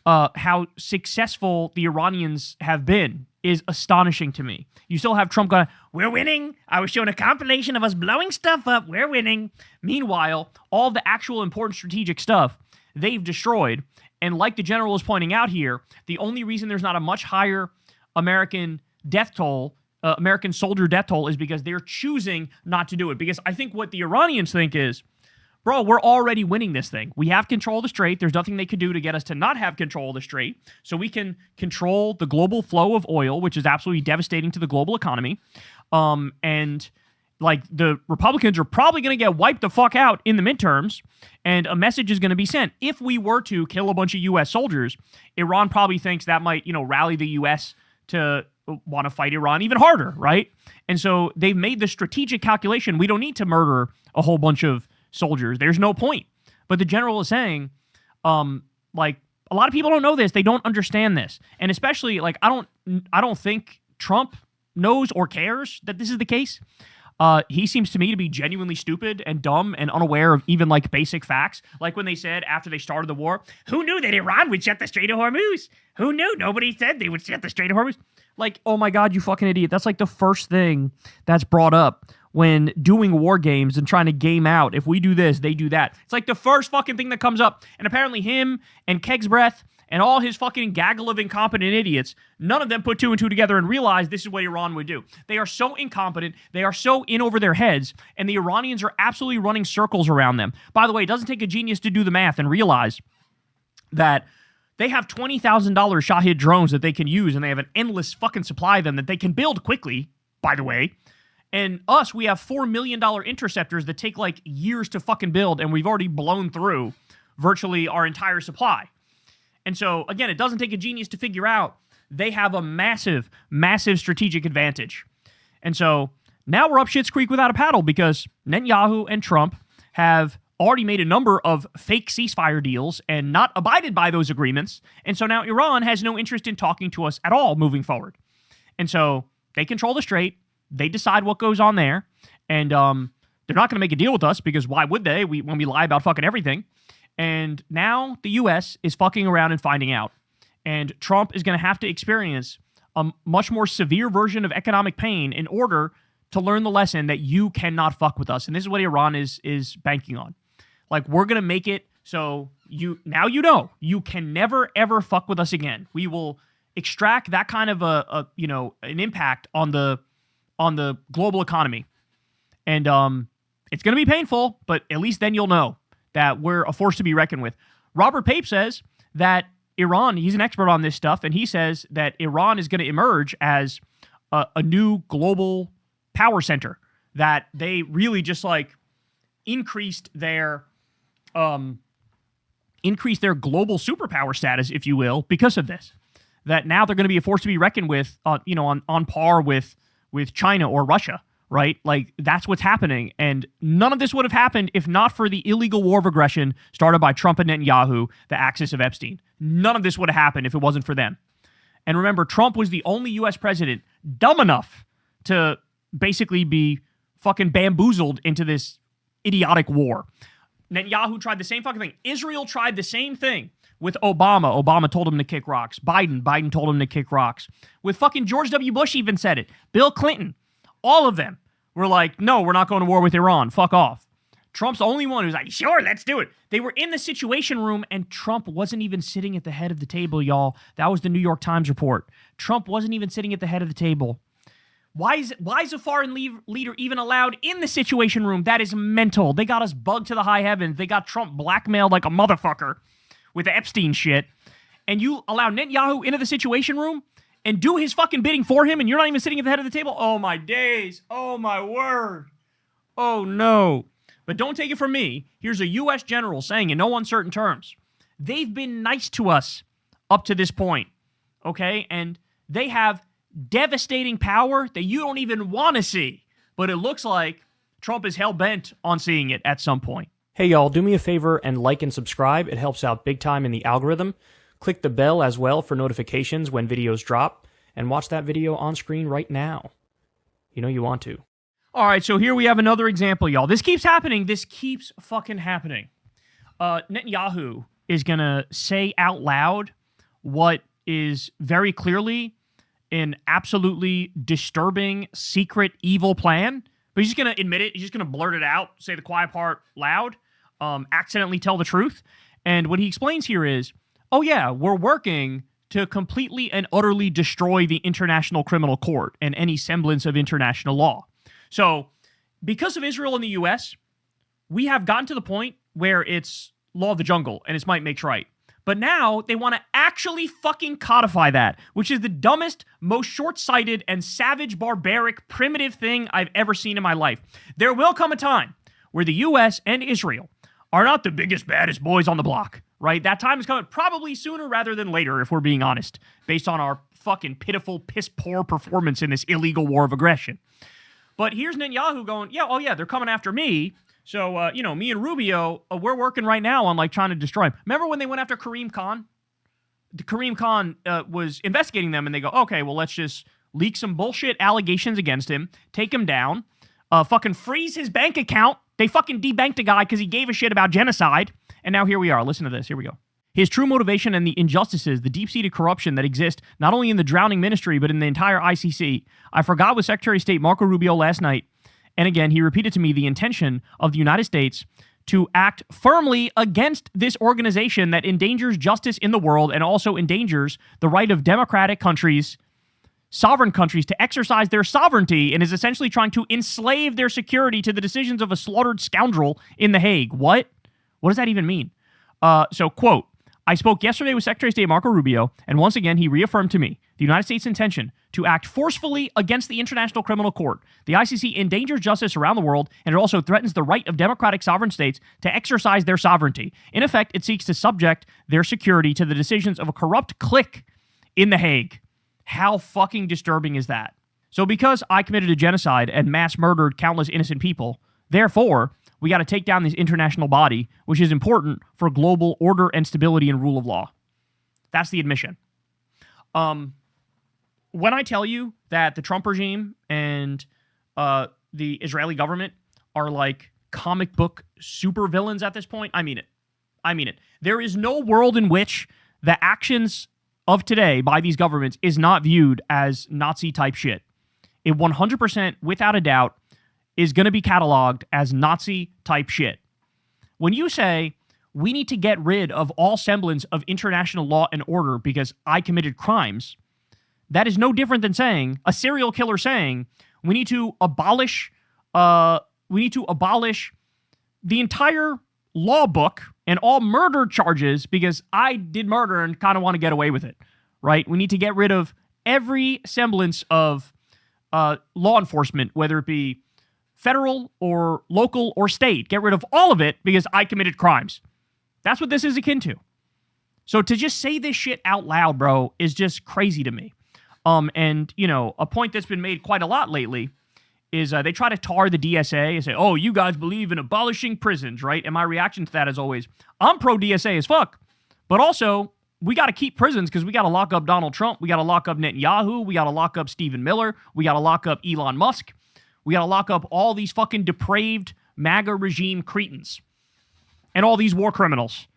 how successful the Iranians have been is astonishing to me. You still have Trump going, we're winning. I was showing a compilation of us blowing stuff up. We're winning. Meanwhile, all the actual important strategic stuff they've destroyed. And like the general is pointing out here, the only reason there's not a much higher American death toll, American soldier death toll, is because they're choosing not to do it. Because I think what the Iranians think is, bro, we're already winning this thing. We have control of the Strait. There's nothing they could do to get us to not have control of the Strait. So we can control the global flow of oil, which is absolutely devastating to the global economy. And like the Republicans are probably going to get wiped the fuck out in the midterms, and a message is going to be sent. If we were to kill a bunch of U.S. soldiers, Iran probably thinks that might, rally the U.S. to want to fight Iran even harder, right? And so they've made the strategic calculation. We don't need to murder a whole bunch of soldiers. There's no point. But the general is saying, a lot of people don't know this. They don't understand this. And especially, like, I don't think Trump knows or cares that this is the case. He seems to me to be genuinely stupid and dumb and unaware of even, like, basic facts. Like when they said after they started the war, who knew that Iran would shut the Strait of Hormuz? Who knew? Nobody said they would shut the Strait of Hormuz. Like, oh my God, you fucking idiot. That's like the first thing that's brought up when doing war games and trying to game out. If we do this, they do that. It's like the first fucking thing that comes up. And apparently him and Keg's Breath and all his fucking gaggle of incompetent idiots, none of them put two and two together and realized this is what Iran would do. They are so incompetent. They are so in over their heads. And the Iranians are absolutely running circles around them. By the way, it doesn't take a genius to do the math and realize that they have $20,000 Shahid drones that they can use, and they have an endless fucking supply of them that they can build quickly, by the way. And us, we have $4 million interceptors that take like years to fucking build, and we've already blown through virtually our entire supply. And so, again, it doesn't take a genius to figure out they have a massive, massive strategic advantage. And so now we're up shit's creek without a paddle because Netanyahu and Trump have already made a number of fake ceasefire deals and not abided by those agreements. And so now Iran has no interest in talking to us at all moving forward. And so they control the strait. They decide what goes on there. And they're not going to make a deal with us because why would they when we lie about fucking everything? And now the U.S. is fucking around and finding out. And Trump is going to have to experience a much more severe version of economic pain in order to learn the lesson that you cannot fuck with us. And this is what Iran is banking on. Like, we're going to make it so you know you can never, ever fuck with us again. We will extract that kind of an impact on the global economy. And it's going to be painful, but at least then you'll know that we're a force to be reckoned with. Robert Pape says that Iran, he's an expert on this stuff, and he says that Iran is going to emerge as a new global power center, that they really just like increased their global superpower status, if you will, because of this. That now they're going to be a force to be reckoned with, on par with China or Russia, right? Like, that's what's happening. And none of this would have happened if not for the illegal war of aggression started by Trump and Netanyahu, the axis of Epstein. None of this would have happened if it wasn't for them. And remember, Trump was the only U.S. president dumb enough to basically be fucking bamboozled into this idiotic war. Netanyahu tried the same fucking thing. Israel tried the same thing with Obama. Obama told him to kick rocks. Biden told him to kick rocks. With fucking George W. Bush even said it. Bill Clinton. All of them were like, no, we're not going to war with Iran. Fuck off. Trump's the only one who's like, sure, let's do it. They were in the Situation Room, and Trump wasn't even sitting at the head of the table, y'all. That was the New York Times report. Trump wasn't even sitting at the head of the table. Why is a foreign leader even allowed in the Situation Room? That is mental. They got us bugged to the high heavens. They got Trump blackmailed like a motherfucker with the Epstein shit. And you allow Netanyahu into the Situation Room and do his fucking bidding for him, and you're not even sitting at the head of the table? Oh, my days. Oh, my word. Oh, no. But don't take it from me. Here's a U.S. general saying in no uncertain terms, they've been nice to us up to this point, okay? And they have devastating power that you don't even want to see. But it looks like Trump is hell-bent on seeing it at some point. Hey, y'all, do me a favor and like and subscribe. It helps out big time in the algorithm. Click the bell as well for notifications when videos drop, and watch that video on screen right now. You know you want to. All right, so here we have another example, y'all. This keeps happening. This keeps fucking happening. Netanyahu is going to say out loud what is very clearly an absolutely disturbing, secret, evil plan. But he's just going to admit it. He's just going to blurt it out, say the quiet part loud, accidentally tell the truth. And what he explains here is, oh yeah, we're working to completely and utterly destroy the International Criminal Court and any semblance of international law. So, because of Israel and the U.S., we have gotten to the point where it's law of the jungle and it's might makes right. But now they want to actually fucking codify that, which is the dumbest, most short-sighted, and savage, barbaric, primitive thing I've ever seen in my life. There will come a time where the U.S. and Israel are not the biggest, baddest boys on the block, right? That time is coming probably sooner rather than later, if we're being honest, based on our fucking pitiful, piss-poor performance in this illegal war of aggression. But here's Netanyahu going, yeah, they're coming after me. So, me and Rubio, we're working right now on, like, trying to destroy him. Remember when they went after Kareem Khan? Kareem Khan was investigating them, and they go, okay, well, let's just leak some bullshit allegations against him, take him down, fucking freeze his bank account. They fucking debanked a guy because he gave a shit about genocide. And now here we are. Listen to this. Here we go. His true motivation and the injustices, the deep-seated corruption that exist not only in the drowning ministry, but in the entire ICC. I forgot with Secretary of State Marco Rubio last night. And again, he repeated to me the intention of the United States to act firmly against this organization that endangers justice in the world and also endangers the right of democratic countries, sovereign countries, to exercise their sovereignty, and is essentially trying to enslave their security to the decisions of a slaughtered scoundrel in The Hague. What? What does that even mean? So, quote, I spoke yesterday with Secretary of State Marco Rubio, and once again he reaffirmed to me the United States' intention to act forcefully against the International Criminal Court. The ICC endangers justice around the world, and it also threatens the right of democratic sovereign states to exercise their sovereignty. In effect, it seeks to subject their security to the decisions of a corrupt clique in The Hague. How fucking disturbing is that? So because I committed a genocide and mass murdered countless innocent people, therefore, we got to take down this international body, which is important for global order and stability and rule of law. That's the admission. When I tell you that the Trump regime and the Israeli government are like comic book supervillains at this point, I mean it. I mean it. There is no world in which the actions of today by these governments is not viewed as Nazi-type shit. It 100%, without a doubt, is going to be cataloged as Nazi-type shit. When you say, we need to get rid of all semblance of international law and order because I committed crimes, that is no different than saying, a serial killer saying, we need to abolish the entire law book and all murder charges because I did murder and kind of want to get away with it, right? We need to get rid of every semblance of law enforcement, whether it be federal or local or state. Get rid of all of it because I committed crimes. That's what this is akin to. So to just say this shit out loud, bro, is just crazy to me. And, you know, a point that's been made quite a lot lately is they try to tar the DSA and say, oh, you guys believe in abolishing prisons, right? And my reaction to that is always, I'm pro-DSA as fuck. But also, we got to keep prisons because we got to lock up Donald Trump. We got to lock up Netanyahu. We got to lock up Stephen Miller. We got to lock up Elon Musk. We got to lock up all these fucking depraved MAGA regime cretins and all these war criminals.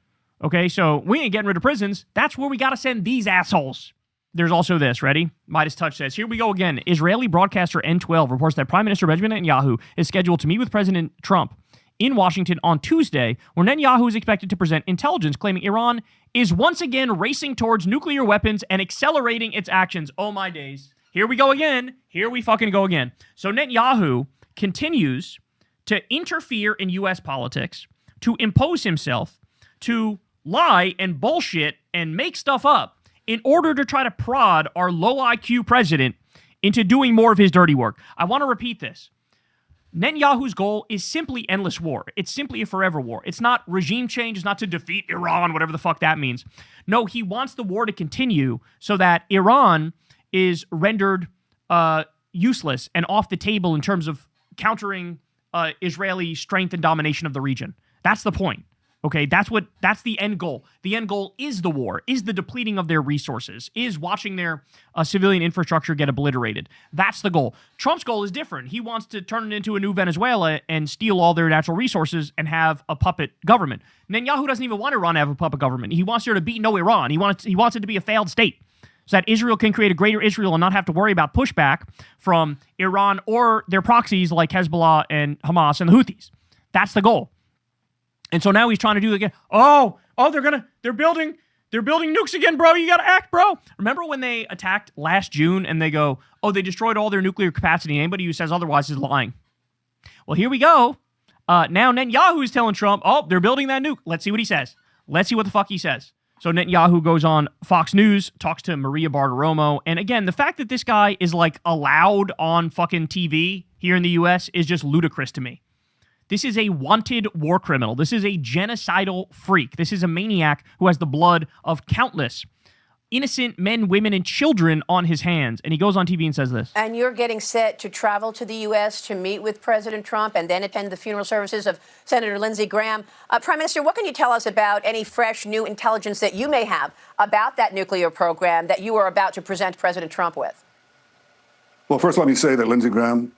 Okay, so we ain't getting rid of prisons. That's where we got to send these assholes. There's also this, ready? Midas Touch says, here we go again. Israeli broadcaster N12 reports that Prime Minister Benjamin Netanyahu is scheduled to meet with President Trump in Washington on Tuesday, where Netanyahu is expected to present intelligence claiming Iran is once again racing towards nuclear weapons and accelerating its actions. Oh my days. Here we go again. Here we fucking go again. So Netanyahu continues to interfere in U.S. politics, to impose himself, to lie and bullshit and make stuff up in order to try to prod our low IQ president into doing more of his dirty work. I want to repeat this. Netanyahu's goal is simply endless war. It's simply a forever war. It's not regime change. It's not to defeat Iran, whatever the fuck that means. No, he wants the war to continue so that Iran is rendered useless and off the table in terms of countering Israeli strength and domination of the region. That's the point. Okay, that's the end goal. The end goal is the war, is the depleting of their resources, is watching their civilian infrastructure get obliterated. That's the goal. Trump's goal is different. He wants to turn it into a new Venezuela and steal all their natural resources and have a puppet government. Netanyahu doesn't even want Iran to have a puppet government. He wants there to be no Iran. He wants it to be a failed state so that Israel can create a greater Israel and not have to worry about pushback from Iran or their proxies like Hezbollah and Hamas and the Houthis. That's the goal. And so now he's trying to do it again. They're building nukes again, bro. You got to act, bro. Remember when they attacked last June and they go, oh, they destroyed all their nuclear capacity. Anybody who says otherwise is lying. Well, here we go. Now Netanyahu is telling Trump, oh, they're building that nuke. Let's see what he says. Let's see what the fuck he says. So Netanyahu goes on Fox News, talks to Maria Bartiromo. And again, the fact that this guy is like allowed on fucking TV here in the U.S. is just ludicrous to me. This is a wanted war criminal. This is a genocidal freak. This is a maniac who has the blood of countless innocent men, women, and children on his hands. And he goes on TV and says this. And you're getting set to travel to the U.S. to meet with President Trump and then attend the funeral services of Senator Lindsey Graham. Prime Minister, what can you tell us about any fresh new intelligence that you may have about that nuclear program that you are about to present President Trump with? Well, first let me say that Lindsey Graham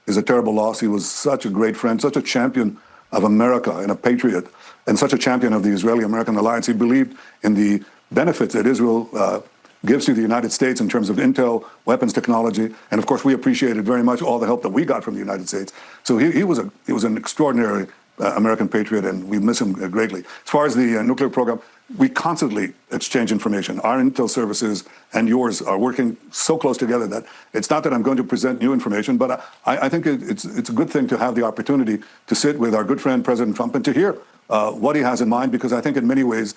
is a terrible loss. He was such a great friend, such a champion of America and a patriot, and such a champion of the Israeli-American alliance. He believed in the benefits that Israel gives to the United States in terms of intel, weapons technology, and of course we appreciated very much all the help that we got from the United States. So he was an extraordinary American patriot, and we miss him greatly. As far as the nuclear program, we constantly exchange information. Our intel services and yours are working so close together that it's not that I'm going to present new information, but I think it's a good thing to have the opportunity to sit with our good friend President Trump and to hear what he has in mind, because I think in many ways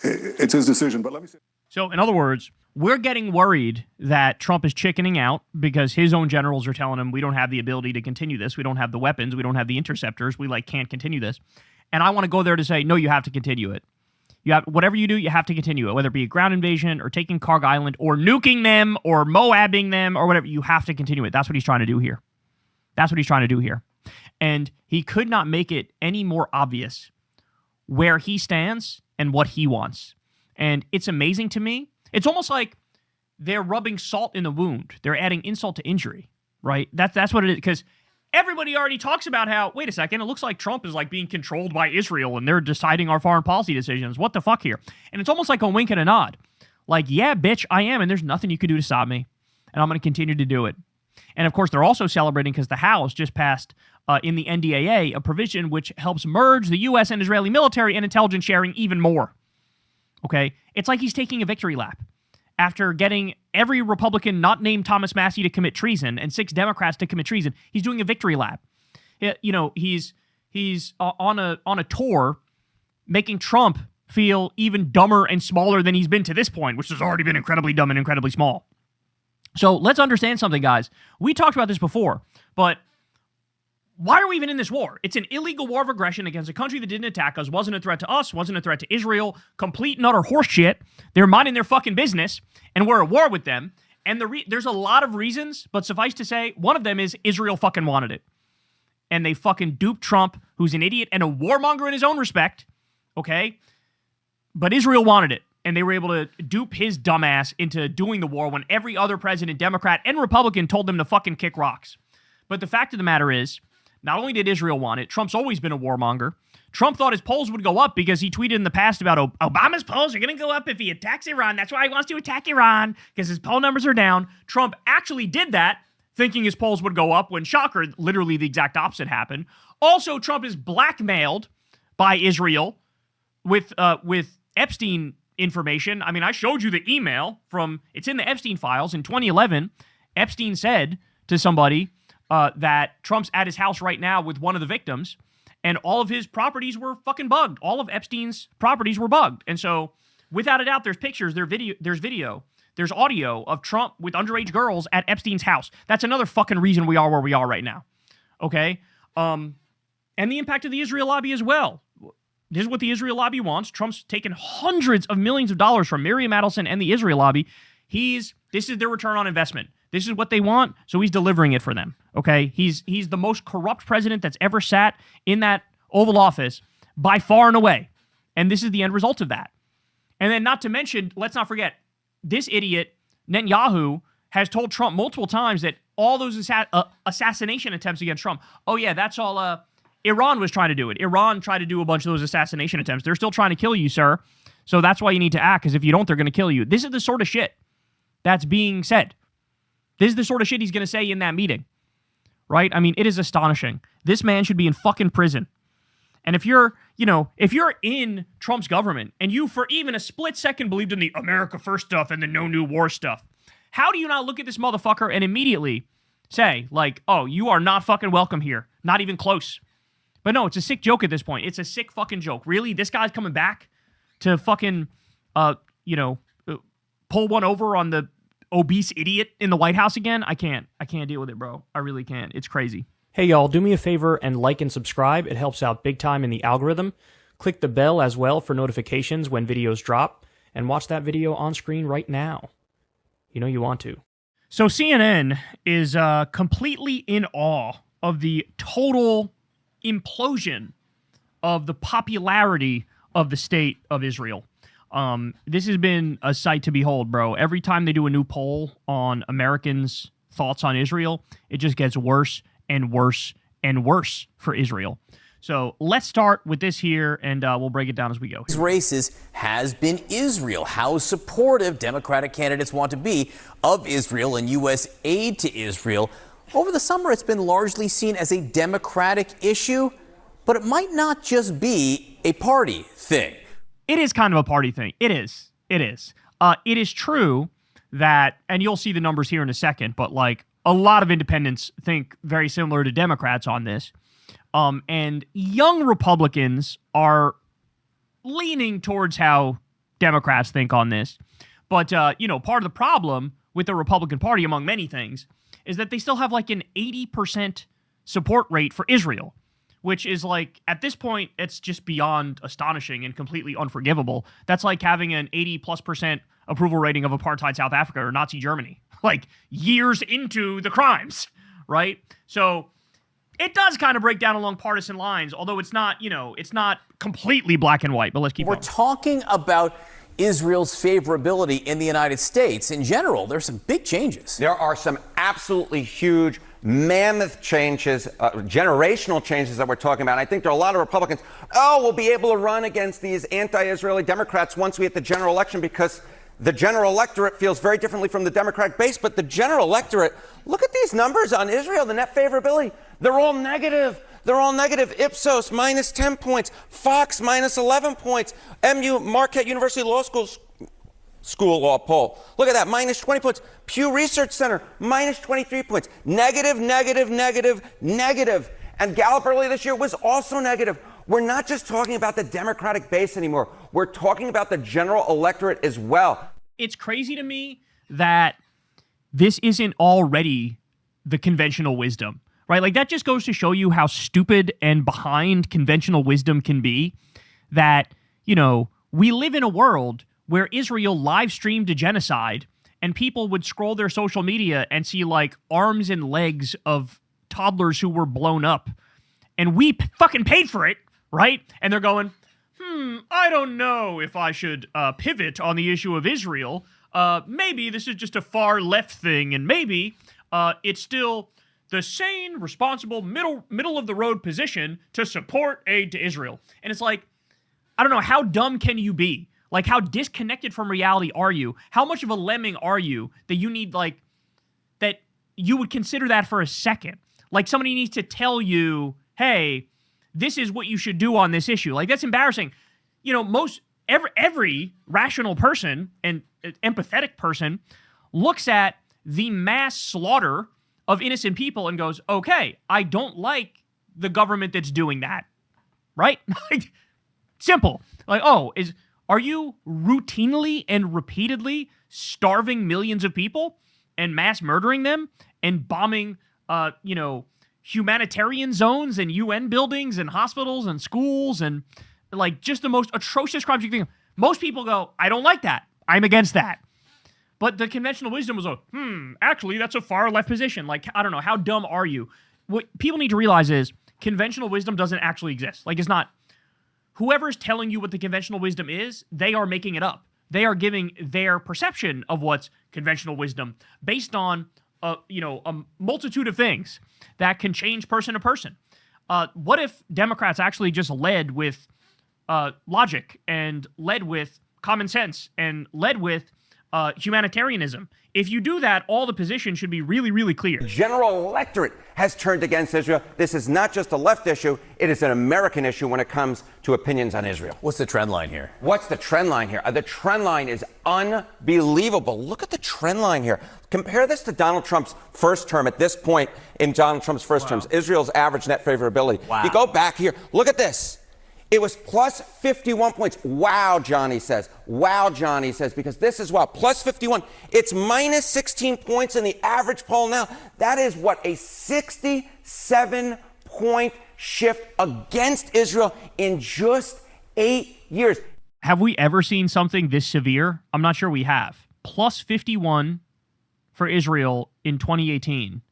it's his decision. But let me say. So, in other words, we're getting worried that Trump is chickening out because his own generals are telling him we don't have the ability to continue this. We don't have the weapons. We don't have the interceptors. We can't continue this. And I want to go there to say, no, you have to continue it. You have, whatever you do, you have to continue it, whether it be a ground invasion or taking Karg Island or nuking them or Moabbing them or whatever. You have to continue it. That's what he's trying to do here. That's what he's trying to do here. And he could not make it any more obvious where he stands and what he wants. And it's amazing to me. It's almost like they're rubbing salt in the wound. They're adding insult to injury, right? That's what it is. Because everybody already talks about how, wait a second, it looks like Trump is like being controlled by Israel and they're deciding our foreign policy decisions. What the fuck here? And it's almost like a wink and a nod. Like, yeah, bitch, I am, and there's nothing you can do to stop me. And I'm going to continue to do it. And of course, they're also celebrating because the House just passed in the NDAA a provision which helps merge the U.S. and Israeli military and intelligence sharing even more. Okay? It's like he's taking a victory lap. After getting every Republican not named Thomas Massie to commit treason and 6 Democrats to commit treason, he's doing a victory lap. You know, he's on a tour making Trump feel even dumber and smaller than he's been to this point, which has already been incredibly dumb and incredibly small. So let's understand something, guys. We talked about this before, but why are we even in this war? It's an illegal war of aggression against a country that didn't attack us, wasn't a threat to us, wasn't a threat to Israel, complete and utter horseshit. They're minding their fucking business, and we're at war with them. And there's a lot of reasons, but suffice to say, one of them is Israel fucking wanted it. And they fucking duped Trump, who's an idiot and a warmonger in his own respect, okay? But Israel wanted it, and they were able to dupe his dumbass into doing the war when every other president, Democrat and Republican, told them to fucking kick rocks. But the fact of the matter is, not only did Israel want it, Trump's always been a warmonger. Trump thought his polls would go up because he tweeted in the past about Obama's polls are going to go up if he attacks Iran. That's why he wants to attack Iran, because his poll numbers are down. Trump actually did that, thinking his polls would go up when, shocker, literally the exact opposite happened. Also, Trump is blackmailed by Israel with Epstein information. I mean, I showed you the email it's in the Epstein files. In 2011, Epstein said to somebody that Trump's at his house right now with one of the victims, and all of his properties were fucking bugged. All of Epstein's properties were bugged. And so, without a doubt, there's pictures, there's video, there's audio of Trump with underage girls at Epstein's house. That's another fucking reason we are where we are right now. Okay? And the impact of the Israel lobby as well. This is what the Israel lobby wants. Trump's taken hundreds of millions of dollars from Miriam Adelson and the Israel lobby. This is their return on investment. This is what they want, so he's delivering it for them, okay? He's the most corrupt president that's ever sat in that Oval Office by far and away, and this is the end result of that. And then not to mention, let's not forget, this idiot, Netanyahu, has told Trump multiple times that all those assassination attempts against Trump, oh yeah, that's all, Iran was trying to do it. Iran tried to do a bunch of those assassination attempts. They're still trying to kill you, sir, so that's why you need to act, because if you don't, they're going to kill you. This is the sort of shit that's being said. This is the sort of shit he's going to say in that meeting, right? I mean, it is astonishing. This man should be in fucking prison. And if you're in Trump's government and you for even a split second believed in the America First stuff and the no new war stuff, how do you not look at this motherfucker and immediately say, like, oh, you are not fucking welcome here. Not even close. But no, it's a sick joke at this point. It's a sick fucking joke. Really? This guy's coming back to fucking, pull one over on the obese idiot in the White House again? I can't deal with it, bro. I really can't. It's crazy. Hey, y'all, do me a favor and like and subscribe. It helps out big time in the algorithm. Click the bell as well for notifications when videos drop. and watch that video on screen right now. You know you want to. So CNN is completely in awe of the total implosion of the popularity of the state of Israel. This has been a sight to behold, bro. Every time they do a new poll on Americans' thoughts on Israel, it just gets worse and worse and worse for Israel. So let's start with this here, and we'll break it down as we go. These races has been Israel, how supportive Democratic candidates want to be of Israel and U.S. aid to Israel. Over the summer, it's been largely seen as a Democratic issue, but it might not just be a party thing. It is kind of a party thing. It is. It is. It is true that, and you'll see the numbers here in a second, but like a lot of independents think very similar to Democrats on this. And young Republicans are leaning towards how Democrats think on this. But, part of the problem with the Republican Party, among many things, is that they still have like an 80% support rate for Israel, which is like, at this point, it's just beyond astonishing and completely unforgivable. That's like having an 80+% approval rating of apartheid South Africa or Nazi Germany, like years into the crimes, right? So it does kind of break down along partisan lines, although it's not, it's not completely black and white, but let's keep going. We're talking about Israel's favorability in the United States. In general, there's some big changes. There are some absolutely huge, mammoth changes, generational changes that we're talking about. And I think there are a lot of Republicans, we'll be able to run against these anti-Israeli Democrats once we hit the general election because the general electorate feels very differently from the Democratic base. But the general electorate, look at these numbers on Israel, the net favorability. They're all negative. They're all negative. Ipsos, minus 10 points. Fox, minus 11 points. Marquette University Law School Law poll. Look at that, minus 20 points. Pew Research Center, minus 23 points. Negative, negative, negative, negative. And Gallup earlier this year was also negative. We're not just talking about the Democratic base anymore. We're talking about the general electorate as well. It's crazy to me that this isn't already the conventional wisdom, right? Like, that just goes to show you how stupid and behind conventional wisdom can be, that, we live in a world where Israel live streamed a genocide and people would scroll their social media and see like arms and legs of toddlers who were blown up, and we fucking paid for it, right? And they're going, I don't know if I should pivot on the issue of Israel. Maybe this is just a far left thing, and maybe it's still the sane, responsible, middle of the road position to support aid to Israel. And it's like, I don't know, how dumb can you be? Like, how disconnected from reality are you? How much of a lemming are you that you need, like, that you would consider that for a second? Like, somebody needs to tell you, hey, this is what you should do on this issue. Like, that's embarrassing. Every rational person and empathetic person looks at the mass slaughter of innocent people and goes, okay, I don't like the government that's doing that, right? Like, simple. Like, are you routinely and repeatedly starving millions of people and mass murdering them and bombing, humanitarian zones and UN buildings and hospitals and schools and like just the most atrocious crimes you can think of? Most people go, I don't like that. I'm against that. But the conventional wisdom was, actually, that's a far left position. Like, I don't know, how dumb are you? What people need to realize is conventional wisdom doesn't actually exist. Like, it's not. Whoever's telling you what the conventional wisdom is, they are making it up. They are giving their perception of what's conventional wisdom based on, a multitude of things that can change person to person. What if Democrats actually just led with logic and led with common sense and led with humanitarianism? If you do that, all the positions should be really, really clear. The general electorate has turned against Israel. This is not just a left issue. It is an American issue when it comes to opinions on Israel. What's the trend line here? What's the trend line here? The trend line is unbelievable. Look at the trend line here. Compare this to Donald Trump's first term. At this point in Donald Trump's first terms, Israel's average net favorability. Wow. You go back here. Look at this. It was plus 51 points. Wow, Johnny says. Wow, Johnny says, because this is wow. Plus 51. It's minus 16 points in the average poll now. That is what, a 67-point shift against Israel in just 8 years. Have we ever seen something this severe? I'm not sure we have. Plus 51 for Israel in 2018,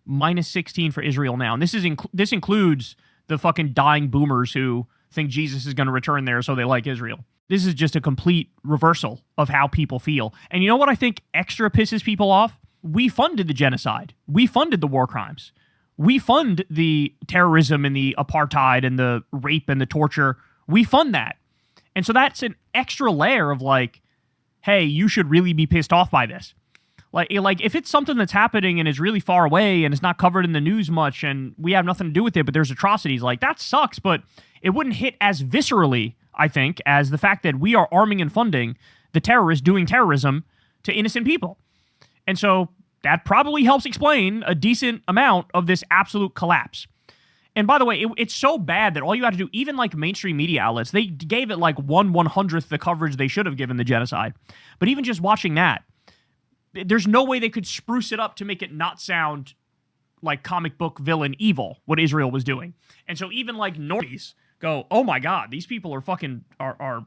minus 16 for Israel now. And this includes the fucking dying boomers who think Jesus is going to return there, so they like Israel. This is just a complete reversal of how people feel. And you know what I think extra pisses people off? We funded the genocide. We funded the war crimes. We fund the terrorism and the apartheid and the rape and the torture. We fund that. And so that's an extra layer of like, hey, you should really be pissed off by this. Like if it's something that's happening and is really far away and it's not covered in the news much and we have nothing to do with it, but there's atrocities, like that sucks, but it wouldn't hit as viscerally, I think, as the fact that we are arming and funding the terrorists doing terrorism to innocent people. And so that probably helps explain a decent amount of this absolute collapse. And by the way, it's so bad that all you have to do, even like mainstream media outlets, they gave it like 1/100th the coverage they should have given the genocide. But even just watching that, there's no way they could spruce it up to make it not sound like comic book villain evil, what Israel was doing. And so even like normies go, oh my God, these people are fucking are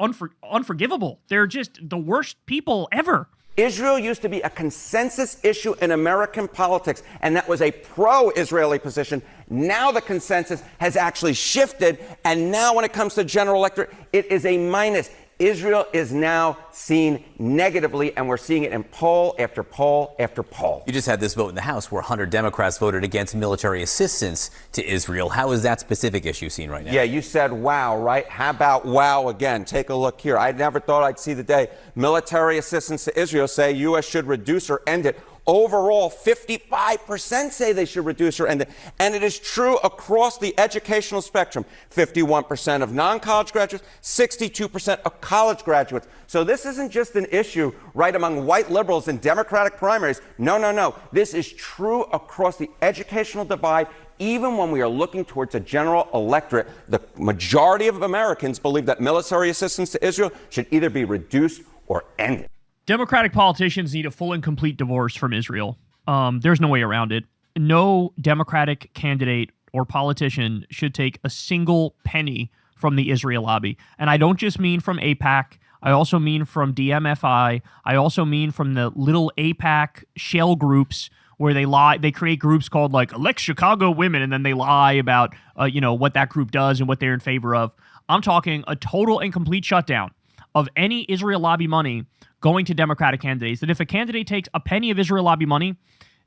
unforgivable. They're just the worst people ever. Israel used to be a consensus issue in American politics, and that was a pro-Israeli position. Now the consensus has actually shifted, and now when it comes to general electorate, it is a minus. Israel is now seen negatively, and we're seeing it in poll after poll after poll. You just had this vote in the House where 100 Democrats voted against military assistance to Israel. How is that specific issue seen right now? Yeah, you said wow, right? How about wow again? Take a look here. I never thought I'd see the day military assistance to Israel say U.S. should reduce or end it. Overall, 55% say they should reduce or end it. And it is true across the educational spectrum. 51% of non-college graduates, 62% of college graduates. So this isn't just an issue right among white liberals in Democratic primaries. No. This is true across the educational divide. Even when we are looking towards a general electorate, the majority of Americans believe that military assistance to Israel should either be reduced or ended. Democratic politicians need a full and complete divorce from Israel. There's no way around it. No Democratic candidate or politician should take a single penny from the Israel lobby. And I don't just mean from AIPAC. I also mean from DMFI. I also mean from the little AIPAC shell groups where they lie. They create groups called like Elect Chicago Women, and then they lie about what that group does and what they're in favor of. I'm talking a total and complete shutdown of any Israel lobby money going to Democratic candidates, that if a candidate takes a penny of Israel lobby money,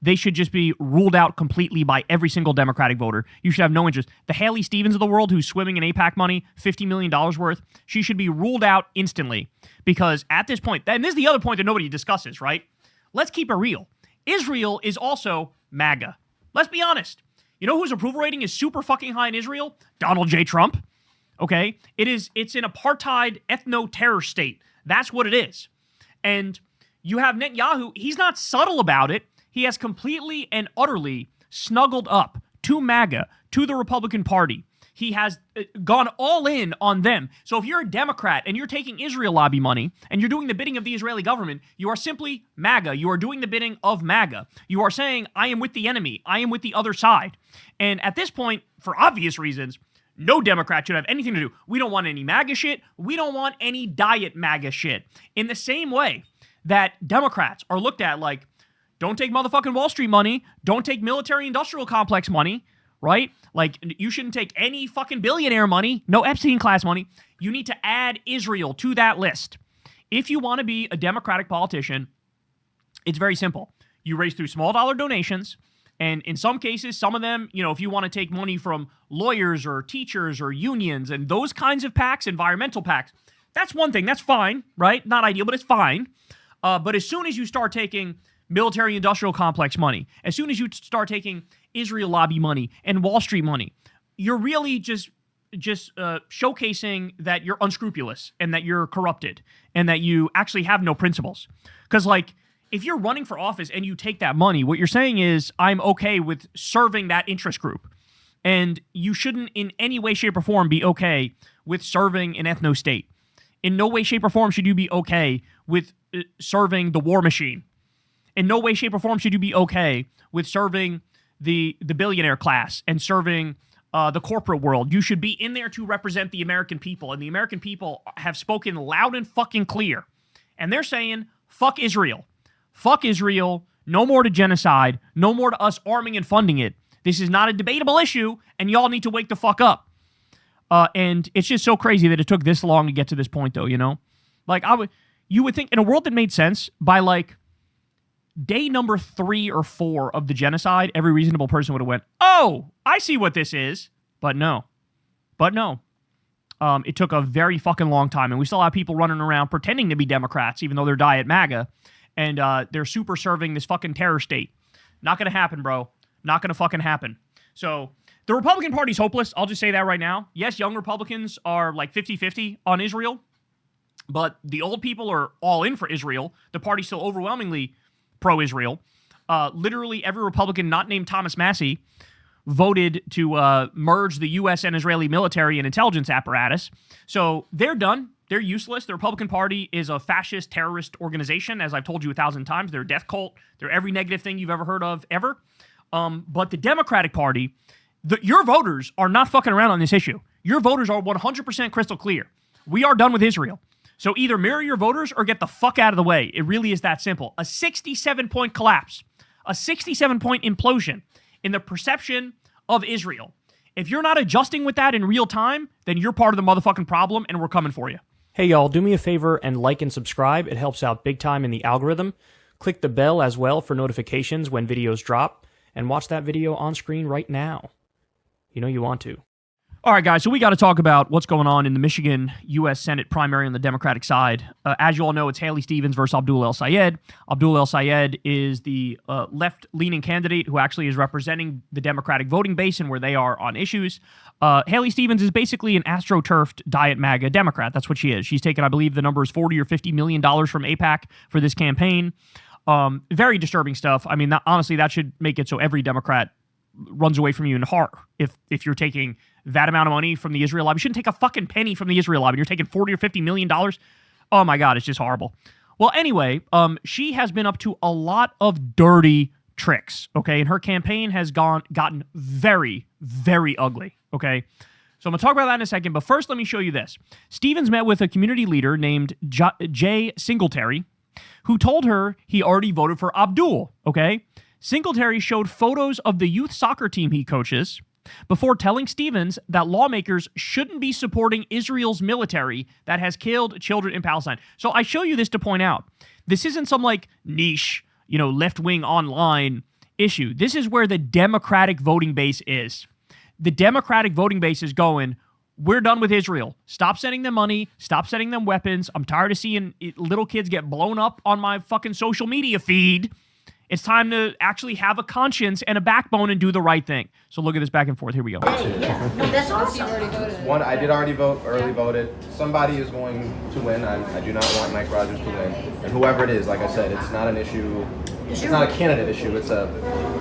they should just be ruled out completely by every single Democratic voter. You should have no interest. The Haley Stevens of the world, who's swimming in AIPAC money, $50 million worth, she should be ruled out instantly. Because at this point, and this is the other point that nobody discusses, right? Let's keep it real. Israel is also MAGA. Let's be honest. You know whose approval rating is super fucking high in Israel? Donald J. Trump. Okay? It's an apartheid ethno-terror state. That's what it is. And you have Netanyahu, he's not subtle about it. He has completely and utterly snuggled up to MAGA, to the Republican Party. He has gone all in on them. So if you're a Democrat and you're taking Israel lobby money and you're doing the bidding of the Israeli government, you are simply MAGA. You are doing the bidding of MAGA. You are saying, I am with the enemy. I am with the other side. And at this point, for obvious reasons, no Democrat should have anything to do. We don't want any MAGA shit. We don't want any diet MAGA shit. In the same way that Democrats are looked at like, don't take motherfucking Wall Street money. Don't take military-industrial complex money, right? Like, you shouldn't take any fucking billionaire money. No Epstein-class money. You need to add Israel to that list. If you want to be a Democratic politician, it's very simple. You raise through small dollar donations. And in some cases, some of them, if you want to take money from lawyers or teachers or unions and those kinds of PACs, environmental PACs, that's one thing. That's fine, right? Not ideal, but it's fine. But as soon as you start taking military-industrial complex money, as soon as you start taking Israel lobby money and Wall Street money, you're really just showcasing that you're unscrupulous and that you're corrupted and that you actually have no principles. Because, if you're running for office and you take that money, what you're saying is, I'm okay with serving that interest group. And you shouldn't in any way, shape, or form be okay with serving an ethno-state. In no way, shape, or form should you be okay with serving the war machine. In no way, shape, or form should you be okay with serving the billionaire class and serving the corporate world. You should be in there to represent the American people. And the American people have spoken loud and fucking clear. And they're saying, fuck Israel. Fuck Israel. No more to genocide. No more to us arming and funding it. This is not a debatable issue, and y'all need to wake the fuck up. And it's just so crazy that it took this long to get to this point, though, you know? Like, you would think in a world that made sense, by like day number 3 or 4 of the genocide, every reasonable person would have went, oh, I see what this is. But no. It took a very fucking long time, and we still have people running around pretending to be Democrats, even though they're diet MAGA, and they're super serving this fucking terror state. Not gonna happen, bro. Not gonna fucking happen. So the Republican Party's hopeless. I'll just say that right now. Yes, young Republicans are like 50-50 on Israel, but the old people are all in for Israel. The party's still overwhelmingly pro-Israel. Literally every Republican not named Thomas Massie voted to merge the U.S. and Israeli military and intelligence apparatus. So they're done. They're useless. The Republican Party is a fascist terrorist organization, as I've told you 1,000 times. They're a death cult. They're every negative thing you've ever heard of, ever. But the Democratic Party, your voters are not fucking around on this issue. Your voters are 100% crystal clear. We are done with Israel. So either mirror your voters or get the fuck out of the way. It really is that simple. A 67-point collapse, a 67-point implosion in the perception of Israel. If you're not adjusting with that in real time, then you're part of the motherfucking problem, and we're coming for you. Hey, y'all, do me a favor and like and subscribe. It helps out big time in the algorithm. Click the bell as well for notifications when videos drop, and watch that video on screen right now. You know you want to. All right, guys, so we got to talk about what's going on in the Michigan U.S. Senate primary on the Democratic side. As you all know, it's Haley Stevens versus Abdul El-Sayed. Abdul El-Sayed is the left-leaning candidate who actually is representing the Democratic voting base and where they are on issues. Haley Stevens is basically an astroturfed diet MAGA Democrat. That's what she is. She's taken, I believe, the number is $40 or $50 million from AIPAC for this campaign. Very disturbing stuff. I mean, honestly, that should make it so every Democrat runs away from you in horror. If you're taking that amount of money from the Israel lobby, you shouldn't take a fucking penny from the Israel lobby. You're taking $40 or $50 million. Oh my God, it's just horrible. Well, anyway, she has been up to a lot of dirty tricks, okay? And her campaign has gotten very, very ugly, okay? So I'm going to talk about that in a second, but first let me show you this. Stevens met with a community leader named Jay Singletary, who told her he already voted for Abdul, okay? Singletary showed photos of the youth soccer team he coaches before telling Stevens that lawmakers shouldn't be supporting Israel's military that has killed children in Palestine. So I show you this to point out, this isn't some like niche, left-wing online issue. This is where the Democratic voting base is. The Democratic voting base is going, we're done with Israel. Stop sending them money. Stop sending them weapons. I'm tired of seeing little kids get blown up on my fucking social media feed. It's time to actually have a conscience and a backbone and do the right thing. So look at this back and forth. Here we go. That's awesome. One, I did already vote, early voted. Somebody is going to win. I do not want Mike Rogers to win. And whoever it is, like I said, it's not an issue. It's not a candidate issue. It's a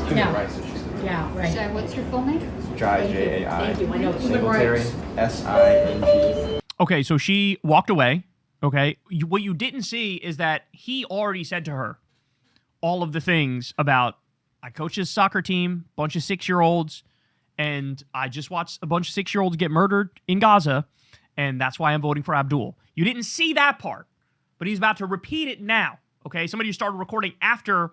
human rights issue. Yeah, right. Jai, what's your full name? Jai, J-A-I. Thank you. I know it's Singletary, S-I-N-G. Okay, so she walked away. Okay. What you didn't see is that he already said to her all of the things about, I coach his soccer team, bunch of 6-year-olds, and I just watched a bunch of 6-year-olds get murdered in Gaza, and that's why I'm voting for Abdul. You didn't see that part, but he's about to repeat it now, okay? Somebody started recording after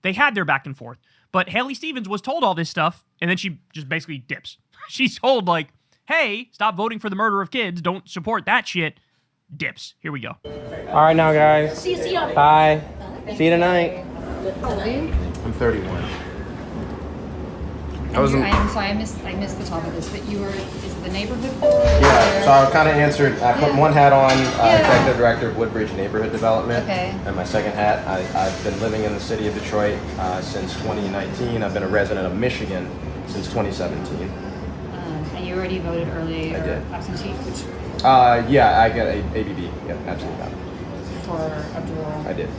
they had their back and forth. But Haley Stevens was told all this stuff, and then she just basically dips. She's told, like, hey, stop voting for the murder of kids, don't support that shit. Dips. Here we go. All right now, guys. See you. Bye. See you tonight. How old are you? I'm 31. I'm sorry, I missed the top of this, but you were, is it the neighborhood board? Yeah, so I kind of answered, I put one hat on, Executive Director of Woodbridge Neighborhood Development. Okay. And my second hat, I've been living in the city of Detroit since 2019. I've been a resident of Michigan since 2017. And you already voted early I or did. absentee, which? Yeah, I got a ABB. Yeah, absolutely got it. For Abdul. I did.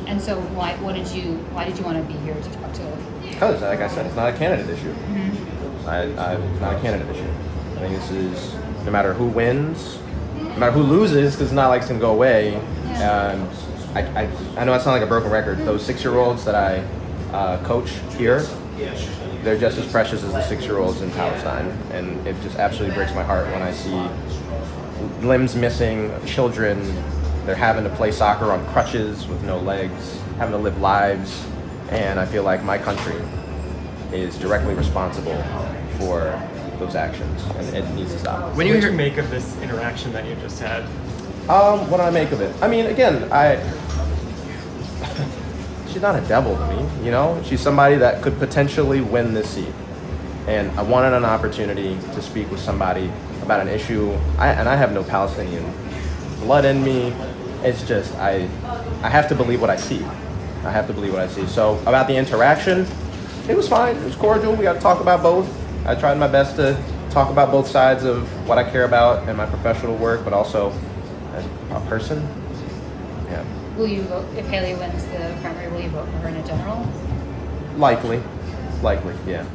And so why did you want to be here to talk to? Because, like I said, it's not a candidate issue. Mm-hmm. It's not a candidate issue. I think this is, no matter who wins, no matter who loses, because it's not like it's going to go away. Yeah. I know I sound like a broken record. Those 6-year-olds that I coach here, they're just as precious as the 6-year-olds in Palestine. And it just absolutely breaks my heart when I see limbs missing, children, they're having to play soccer on crutches with no legs, having to live lives. And I feel like my country is directly responsible for those actions, and it needs to stop. When you make of this interaction that you just had? What do I make of it? I mean, again, she's not a devil to me, you know? She's somebody that could potentially win this seat. And I wanted an opportunity to speak with somebody about an issue, and I have no Palestinian blood in me. It's just, I have to believe what I see. I have to believe what I see. So about the interaction, it was fine. It was cordial. We got to talk about both. I tried my best to talk about both sides of what I care about in my professional work, but also as a person. Yeah. Will you vote, if Haley wins the primary, will you vote for her in a general? Likely, yeah.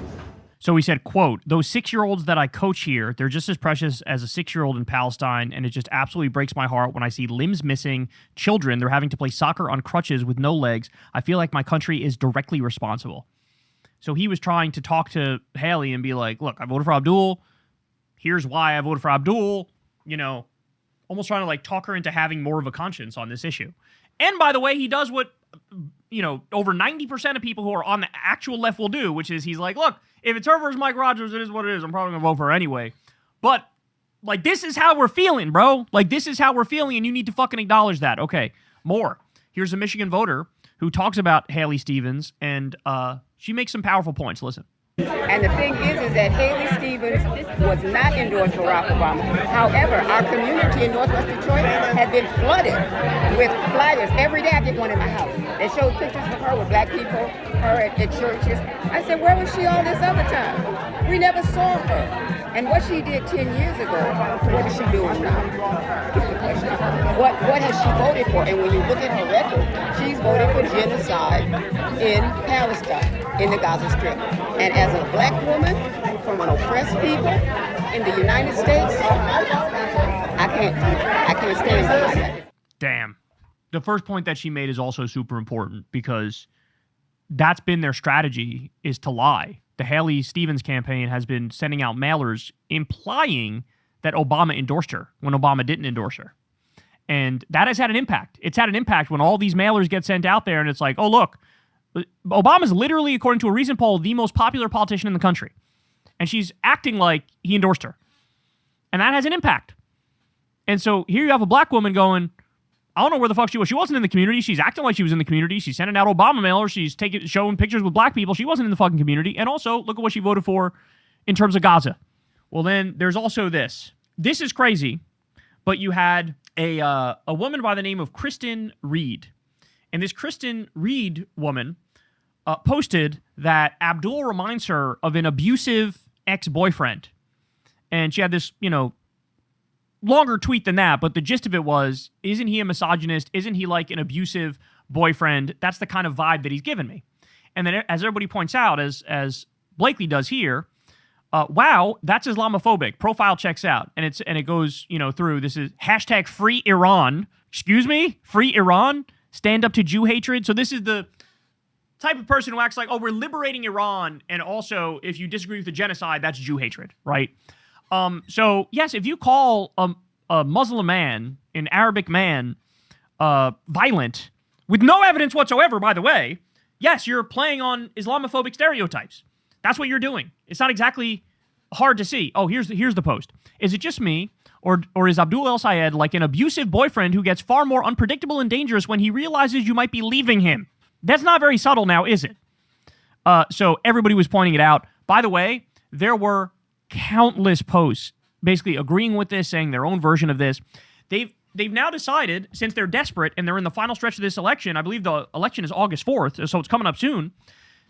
So he said, quote, "Those 6-year-olds that I coach here, they're just as precious as a 6-year-old in Palestine, and it just absolutely breaks my heart when I see limbs missing, children, they're having to play soccer on crutches with no legs. I feel like my country is directly responsible." So he was trying to talk to Haley and be like, look, I voted for Abdul. Here's why I voted for Abdul. You know, almost trying to like talk her into having more of a conscience on this issue. And by the way, he does what, you know, over 90% of people who are on the actual left will do, which is he's like, look, if it's her versus Mike Rogers, it is what it is. I'm probably going to vote for her anyway. But, like, this is how we're feeling, bro. Like, this is how we're feeling, and you need to fucking acknowledge that. Okay, more. Here's a Michigan voter who talks about Haley Stevens, and she makes some powerful points. Listen. And the thing is that Haley Stevens was not endorsed for Barack Obama. However, our community in Northwest Detroit had been flooded with flyers. Every day I get one in my house. They showed pictures of her with black people, her at churches. I said, where was she all this other time? We never saw her. And what she did 10 years ago, what is she doing now? Is the question. What has she voted for? And when you look at her record, she's voted for genocide in Palestine, in the Gaza Strip. And as a black woman from an oppressed people in the United States, I can't stand behind that. Damn. The first point that she made is also super important because that's been their strategy, is to lie. The Haley Stevens campaign has been sending out mailers implying that Obama endorsed her when Obama didn't endorse her. And that has had an impact. It's had an impact when all these mailers get sent out there and it's like, oh, look, Obama's literally, according to a recent poll, the most popular politician in the country. And she's acting like he endorsed her. And that has an impact. And so here you have a black woman going, I don't know where the fuck she was. She wasn't in the community. She's acting like she was in the community. She's sending out Obama mailers. She's showing pictures with black people. She wasn't in the fucking community. And also, look at what she voted for in terms of Gaza. Well, then there's also this. This is crazy, but you had a woman by the name of Kristen Reed. And this Kristen Reed woman posted that Abdul reminds her of an abusive ex-boyfriend. And she had this, you know, longer tweet than that, but the gist of it was, isn't he a misogynist? Isn't he like an abusive boyfriend? That's the kind of vibe that he's given me. And then as everybody points out, as Blakely does here, wow, that's Islamophobic. Profile checks out. And it goes, you know, through. This is hashtag free Iran. Excuse me? Free Iran? Stand up to Jew hatred. So this is the type of person who acts like, oh, we're liberating Iran. And also, if you disagree with the genocide, that's Jew hatred, right? So, yes, if you call a Muslim man, an Arabic man, violent, with no evidence whatsoever, by the way, yes, you're playing on Islamophobic stereotypes. That's what you're doing. It's not exactly hard to see. Oh, here's the post. Is it just me, or is Abdul El Sayed like an abusive boyfriend who gets far more unpredictable and dangerous when he realizes you might be leaving him? That's not very subtle now, is it? So everybody was pointing it out. By the way, there were countless posts basically agreeing with this, saying their own version of this. They've now decided, since they're desperate and they're in the final stretch of this election, I believe the election is August 4th, so it's coming up soon,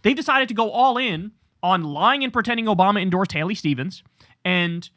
they've decided to go all in on lying and pretending Obama endorsed Haley Stevens and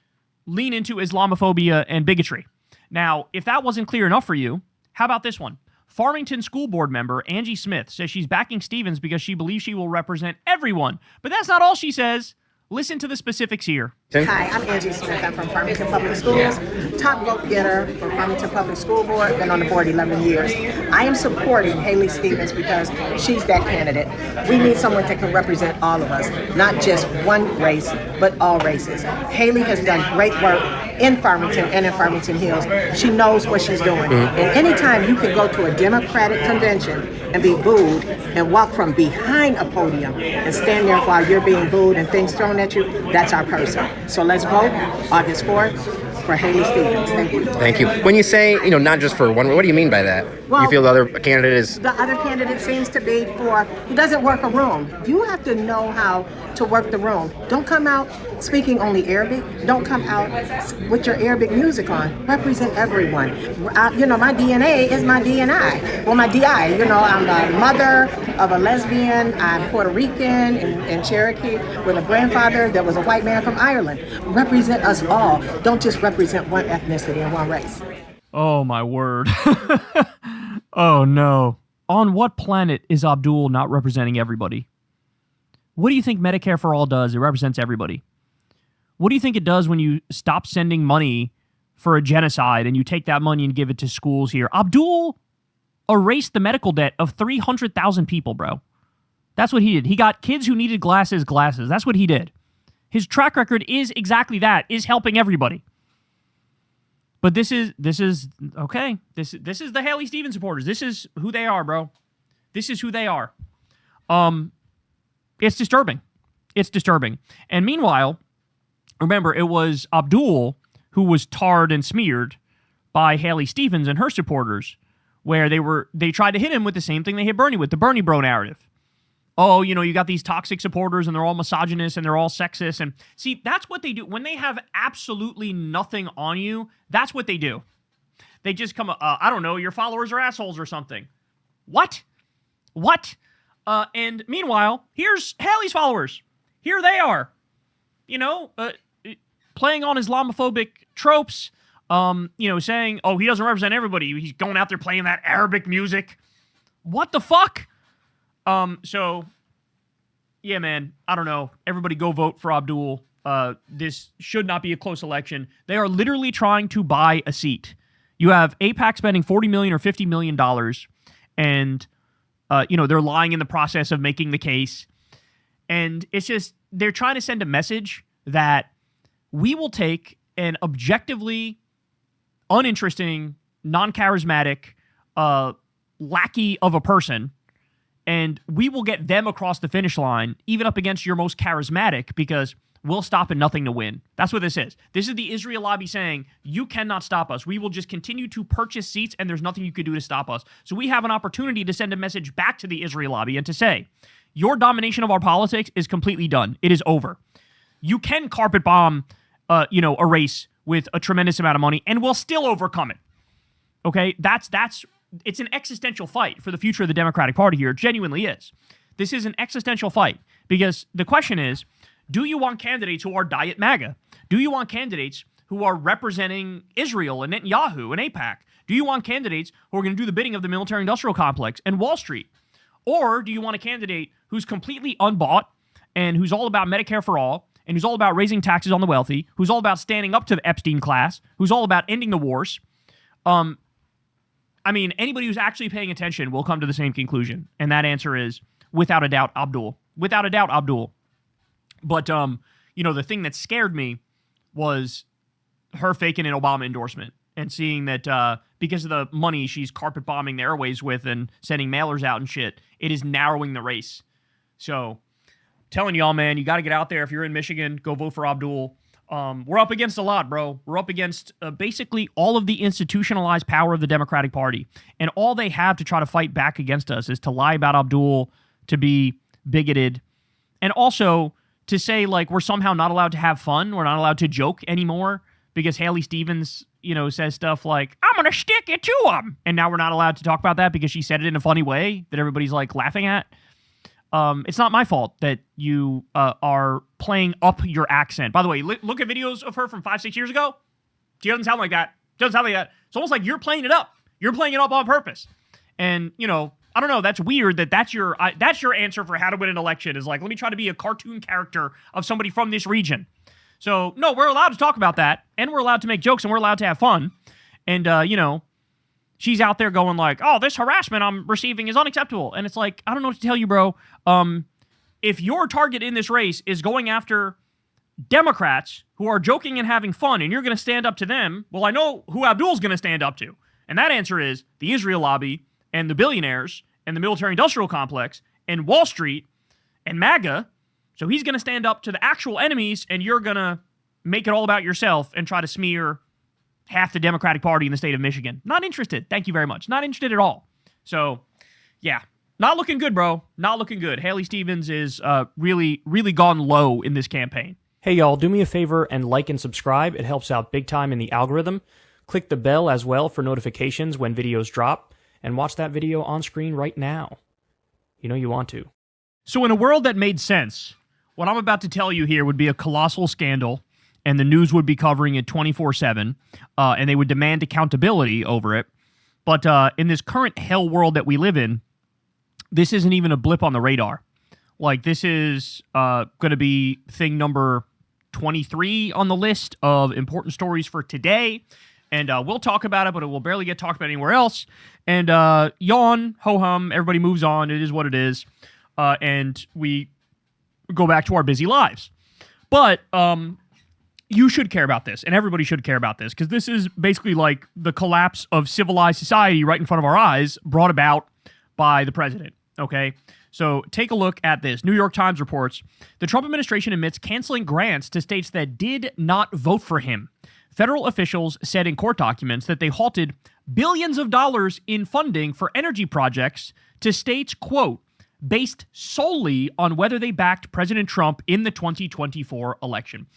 lean into Islamophobia and bigotry. Now, if that wasn't clear enough for you, how about this one? Farmington School Board member Angie Smith says she's backing Stevens because she believes she will represent everyone. But that's not all she says. Listen to the specifics here. Hi, I'm Angie Smith. I'm from Farmington Public Schools. Top vote getter for Farmington Public School Board. Been on the board 11 years. I am supporting Haley Stevens because she's that candidate. We need someone that can represent all of us, not just one race, but all races. Haley has done great work in Farmington and in Farmington Hills. She knows what she's doing. And anytime you can go to a Democratic convention and be booed and walk from behind a podium and stand there while you're being booed and things thrown at you, that's our person. So let's vote August 4th for Haley Stevens. Thank you. Thank you. When you say, not just for one, what do you mean by that? Well, you feel the other candidate is... The other candidate seems to be for, he doesn't work a room. You have to know how to work the room. Don't come out speaking only Arabic. Don't come out with your Arabic music on. Represent everyone. My DNA is my DNI. Well, my DI, I'm the mother of a lesbian. I'm Puerto Rican and Cherokee with a grandfather that was a white man from Ireland. Represent us all. Don't just represent one ethnicity and one race. Oh, my word. Oh, no. On what planet is Abdul not representing everybody? What do you think Medicare for All does? It represents everybody. What do you think it does when you stop sending money for a genocide and you take that money and give it to schools here? Abdul erased the medical debt of 300,000 people, bro. That's what he did. He got kids who needed glasses. That's what he did. His track record is exactly that, is helping everybody. But this is okay. This is the Haley Stevens supporters. This is who they are, bro. This is who they are. It's disturbing. It's disturbing. And meanwhile, remember, it was Abdul who was tarred and smeared by Haley Stevens and her supporters, where they tried to hit him with the same thing they hit Bernie with, the Bernie bro narrative. Oh, you got these toxic supporters and they're all misogynist and they're all sexist. And see, that's what they do. When they have absolutely nothing on you, that's what they do. They just come, I don't know, your followers are assholes or something. What? And meanwhile, here's Haley's followers. Here they are. Playing on Islamophobic tropes, saying, oh, he doesn't represent everybody. He's going out there playing that Arabic music. What the fuck? So, yeah, man, I don't know. Everybody go vote for Abdul. This should not be a close election. They are literally trying to buy a seat. You have AIPAC spending $40 million or $50 million, and, they're lying in the process of making the case. And it's just, they're trying to send a message that we will take an objectively uninteresting, non-charismatic, lackey of a person, and we will get them across the finish line, even up against your most charismatic, because we'll stop at nothing to win. That's what this is. This is the Israel lobby saying, you cannot stop us. We will just continue to purchase seats, and there's nothing you could do to stop us. So we have an opportunity to send a message back to the Israel lobby and to say, your domination of our politics is completely done. It is over. You can carpet bomb, a race with a tremendous amount of money, and we'll still overcome it. Okay? It's an existential fight for the future of the Democratic Party here. It genuinely is. This is an existential fight because the question is, do you want candidates who are diet MAGA? Do you want candidates who are representing Israel and Netanyahu and AIPAC? Do you want candidates who are going to do the bidding of the military-industrial complex and Wall Street? Or do you want a candidate who's completely unbought and who's all about Medicare for all and who's all about raising taxes on the wealthy, who's all about standing up to the Epstein class, who's all about ending the wars? Anybody who's actually paying attention will come to the same conclusion. And that answer is, without a doubt, Abdul. Without a doubt, Abdul. But, the thing that scared me was her faking an Obama endorsement and seeing that because of the money she's carpet bombing the airways with and sending mailers out and shit, it is narrowing the race. So, telling y'all, man, you got to get out there. If you're in Michigan, go vote for Abdul. We're up against a lot, bro. We're up against basically all of the institutionalized power of the Democratic Party. And all they have to try to fight back against us is to lie about Abdul, to be bigoted, and also to say, we're somehow not allowed to have fun. We're not allowed to joke anymore because Haley Stevens, says stuff like, I'm going to stick it to him. And now we're not allowed to talk about that because she said it in a funny way that everybody's, laughing at. It's not my fault that you are playing up your accent. By the way, look at videos of her from 5-6 years ago. She doesn't sound like that. It's almost like you're playing it up. You're playing it up on purpose. And, I don't know. That's weird that's your answer for how to win an election is like, let me try to be a cartoon character of somebody from this region. So, no, we're allowed to talk about that, and we're allowed to make jokes, and we're allowed to have fun. And, she's out there going like, oh, this harassment I'm receiving is unacceptable. And it's like, I don't know what to tell you, bro. If your target in this race is going after Democrats who are joking and having fun, and you're going to stand up to them, well, I know who Abdul's going to stand up to. And that answer is the Israel lobby and the billionaires and the military-industrial complex and Wall Street and MAGA. So he's going to stand up to the actual enemies, and you're going to make it all about yourself and try to smear half the Democratic Party in the state of Michigan. Not interested. Thank you very much. Not interested at all. So, yeah. Not looking good, bro. Not looking good. Haley Stevens is really, really gone low in this campaign. Hey, y'all, do me a favor and like and subscribe. It helps out big time in the algorithm. Click the bell as well for notifications when videos drop, and watch that video on screen right now. You know you want to. So in a world that made sense, what I'm about to tell you here would be a colossal scandal, and the news would be covering it 24/7, and they would demand accountability over it. But in this current hell world that we live in, this isn't even a blip on the radar. Like, this is going to be thing number 23 on the list of important stories for today. And we'll talk about it, but it will barely get talked about anywhere else. And yawn, ho-hum, everybody moves on. It is what it is. And we go back to our busy lives. But you should care about this, and everybody should care about this, because this is basically like the collapse of civilized society right in front of our eyes, brought about by the president, okay? So take a look at this. New York Times reports, the Trump administration admits canceling grants to states that did not vote for him. Federal officials said in court documents that they halted billions of dollars in funding for energy projects to states, quote, based solely on whether they backed President Trump in the 2024 election.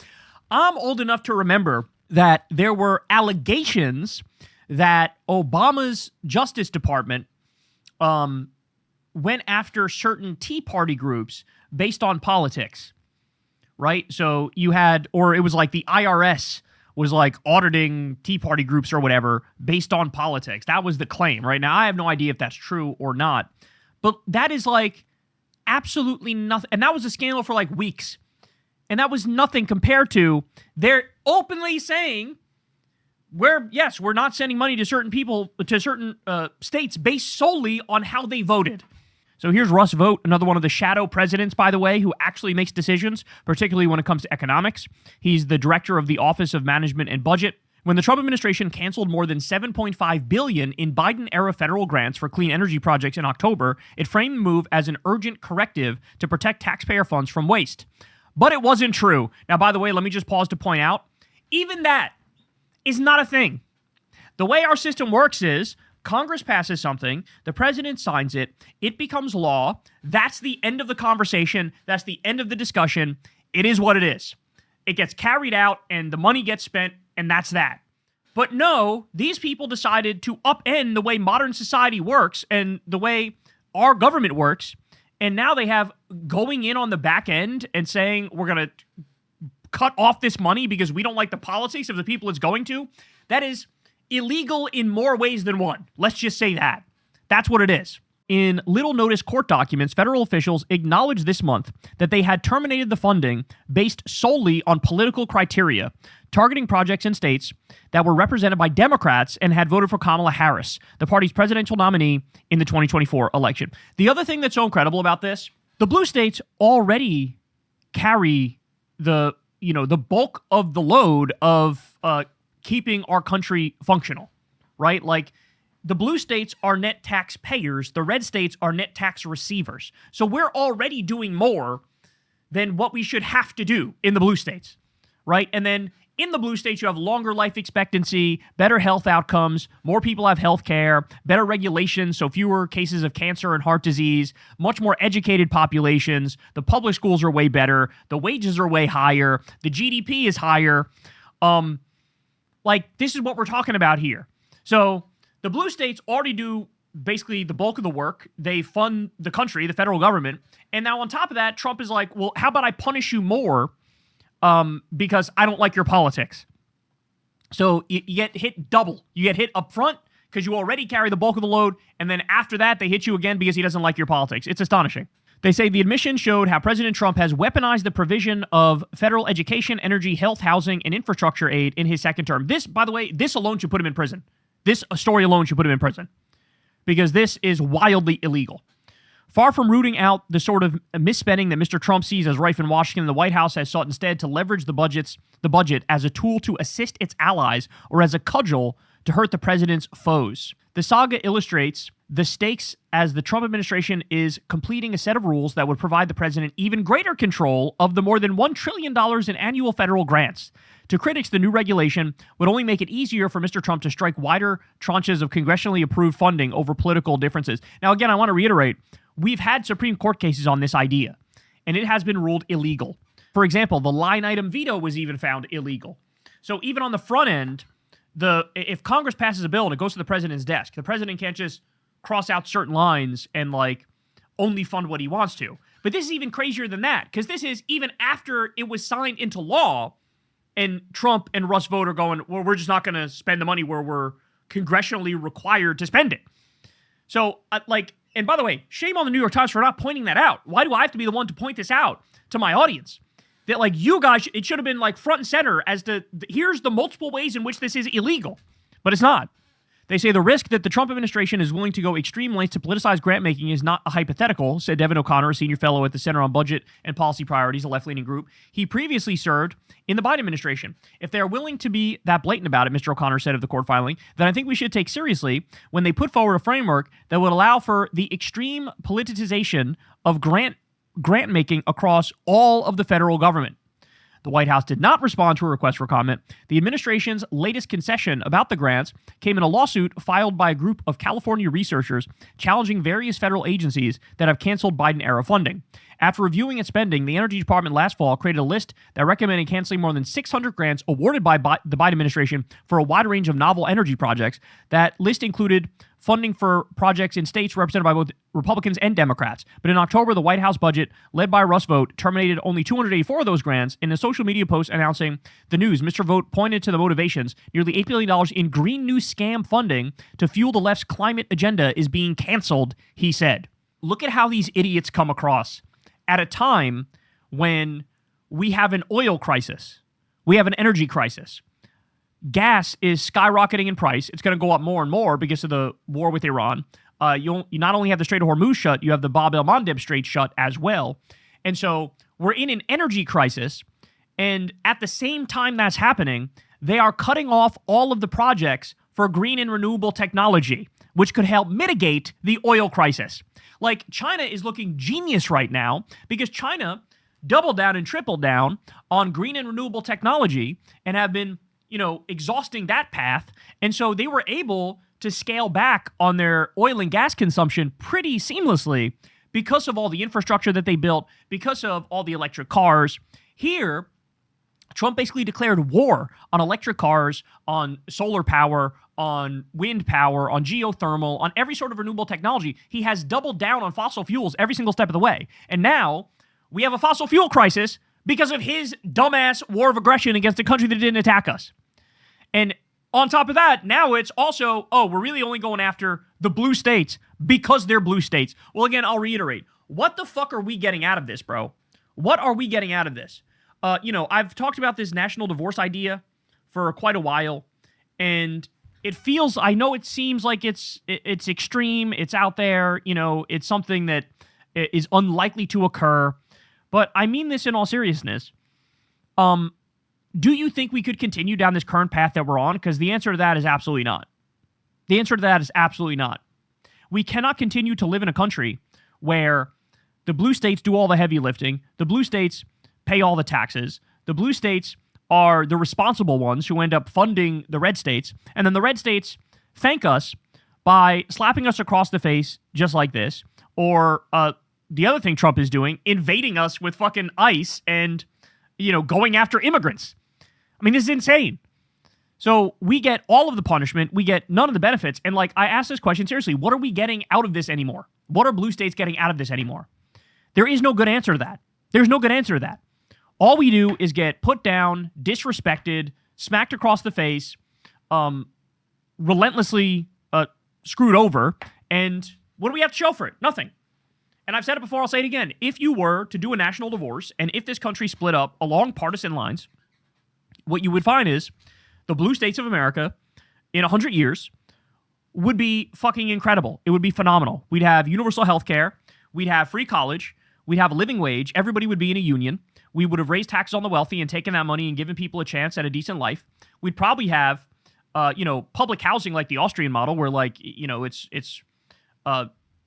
I'm old enough to remember that there were allegations that Obama's Justice Department went after certain Tea Party groups based on politics, right? So you had, or it was like the IRS was like auditing Tea Party groups or whatever based on politics. That was the claim, right? Now, I have no idea if that's true or not, but that is like absolutely nothing. And that was a scandal for like weeks. And that was nothing compared to they're openly saying we're not sending money to certain people, to certain states based solely on how they voted. So here's Russ Vought, another one of the shadow presidents, by the way, who actually makes decisions, particularly when it comes to economics. He's the director of the Office of Management and Budget. When the Trump administration canceled more than $7.5 billion in Biden-era federal grants for clean energy projects in October, it framed the move as an urgent corrective to protect taxpayer funds from waste. But it wasn't true. Now, by the way, let me just pause to point out, even that is not a thing. The way our system works is Congress passes something, the president signs it, it becomes law. That's the end of the conversation. That's the end of the discussion. It is what it is. It gets carried out and the money gets spent, and that's that. But no, these people decided to upend the way modern society works and the way our government works. And now they have going in on the back end and saying we're going to cut off this money because we don't like the politics of the people it's going to. That is illegal in more ways than one. Let's just say that. That's what it is. In little notice court documents, federal officials acknowledged this month that they had terminated the funding based solely on political criteria, targeting projects in states that were represented by Democrats and had voted for Kamala Harris, the party's presidential nominee in the 2024 election. The other thing that's so incredible about this, the blue states already carry the bulk of the load of keeping our country functional, right? Like, the blue states are net taxpayers. The red states are net tax receivers. So we're already doing more than what we should have to do in the blue states, right? And then in the blue states, you have longer life expectancy, better health outcomes, more people have health care, better regulations, so fewer cases of cancer and heart disease, much more educated populations. The public schools are way better. The wages are way higher. The GDP is higher. This is what we're talking about here. So the blue states already do basically the bulk of the work. They fund the country, the federal government. And now on top of that, Trump is like, well, how about I punish you more because I don't like your politics? So you get hit double. You get hit up front because you already carry the bulk of the load, and then after that, they hit you again because he doesn't like your politics. It's astonishing. They say the admission showed how President Trump has weaponized the provision of federal education, energy, health, housing, and infrastructure aid in his second term. This, by the way, this alone should put him in prison. This story alone should put him in prison because this is wildly illegal. Far from rooting out the sort of misspending that Mr. Trump sees as rife in Washington, the White House has sought instead to leverage the budget as a tool to assist its allies or as a cudgel to hurt the president's foes. The saga illustrates the stakes as the Trump administration is completing a set of rules that would provide the president even greater control of the more than $1 trillion in annual federal grants. To critics, the new regulation would only make it easier for Mr. Trump to strike wider tranches of congressionally approved funding over political differences. Now, again, I want to reiterate, we've had Supreme Court cases on this idea, and it has been ruled illegal. For example, the line item veto was even found illegal. So even on the front end, if Congress passes a bill and it goes to the president's desk, the president can't just cross out certain lines and only fund what he wants to. But this is even crazier than that, because this is even after it was signed into law, and Trump and Russ Vought are going, well, we're just not going to spend the money where we're congressionally required to spend it. So, and by the way, shame on the New York Times for not pointing that out. Why do I have to be the one to point this out to my audience? That you guys, it should have been front and center as to here's the multiple ways in which this is illegal, but it's not. They say the risk that the Trump administration is willing to go extreme lengths to politicize grant making is not a hypothetical, said Devin O'Connor, a senior fellow at the Center on Budget and Policy Priorities, a left-leaning group. He previously served in the Biden administration. If they are willing to be that blatant about it, Mr. O'Connor said of the court filing, then I think we should take seriously when they put forward a framework that would allow for the extreme politicization of grant making across all of the federal government. The White House did not respond to a request for comment. The administration's latest concession about the grants came in a lawsuit filed by a group of California researchers challenging various federal agencies that have canceled Biden-era funding. After reviewing its spending, the Energy Department last fall created a list that recommended canceling more than 600 grants awarded by the Biden administration for a wide range of novel energy projects. That list included funding for projects in states represented by both Republicans and Democrats. But in October, the White House budget, led by Russ Vought, terminated only 284 of those grants. In a social media post announcing the news, Mr. Vought pointed to the motivations. Nearly $8 billion in green new scam funding to fuel the left's climate agenda is being canceled, he said. Look at how these idiots come across at a time when we have an oil crisis. We have an energy crisis. Gas is skyrocketing in price. It's going to go up more and more because of the war with Iran. You not only have the Strait of Hormuz shut, you have the Bab el-Mandeb Strait shut as well. And so we're in an energy crisis. And at the same time that's happening, they are cutting off all of the projects for green and renewable technology, which could help mitigate the oil crisis. China is looking genius right now because China doubled down and tripled down on green and renewable technology and have been exhausting that path. And so they were able to scale back on their oil and gas consumption pretty seamlessly because of all the infrastructure that they built, because of all the electric cars. Here, Trump basically declared war on electric cars, on solar power, on wind power, on geothermal, on every sort of renewable technology. He has doubled down on fossil fuels every single step of the way. And now we have a fossil fuel crisis because of his dumbass war of aggression against a country that didn't attack us. And on top of that, now it's also, we're really only going after the blue states because they're blue states. Well, again, I'll reiterate. What the fuck are we getting out of this, bro? What are we getting out of this? I've talked about this national divorce idea for quite a while, and I know it seems like it's extreme, it's out there, it's something that is unlikely to occur, but I mean this in all seriousness. Do you think we could continue down this current path that we're on? Because the answer to that is absolutely not. The answer to that is absolutely not. We cannot continue to live in a country where the blue states do all the heavy lifting, the blue states pay all the taxes, the blue states are the responsible ones who end up funding the red states, and then the red states thank us by slapping us across the face just like this, or the other thing Trump is doing, invading us with fucking ICE and, going after immigrants. I mean, this is insane. So we get all of the punishment, we get none of the benefits, and I ask this question seriously, what are we getting out of this anymore? What are blue states getting out of this anymore? There is no good answer to that. There's no good answer to that. All we do is get put down, disrespected, smacked across the face, relentlessly screwed over. And what do we have to show for it? Nothing. And I've said it before, I'll say it again. If you were to do a national divorce, and if this country split up along partisan lines, what you would find is the blue states of America in 100 years would be fucking incredible. It would be phenomenal. We'd have universal health care. We'd have free college. We'd have a living wage. Everybody would be in a union. We would have raised taxes on the wealthy and taken that money and given people a chance at a decent life. We'd probably have, public housing like the Austrian model, where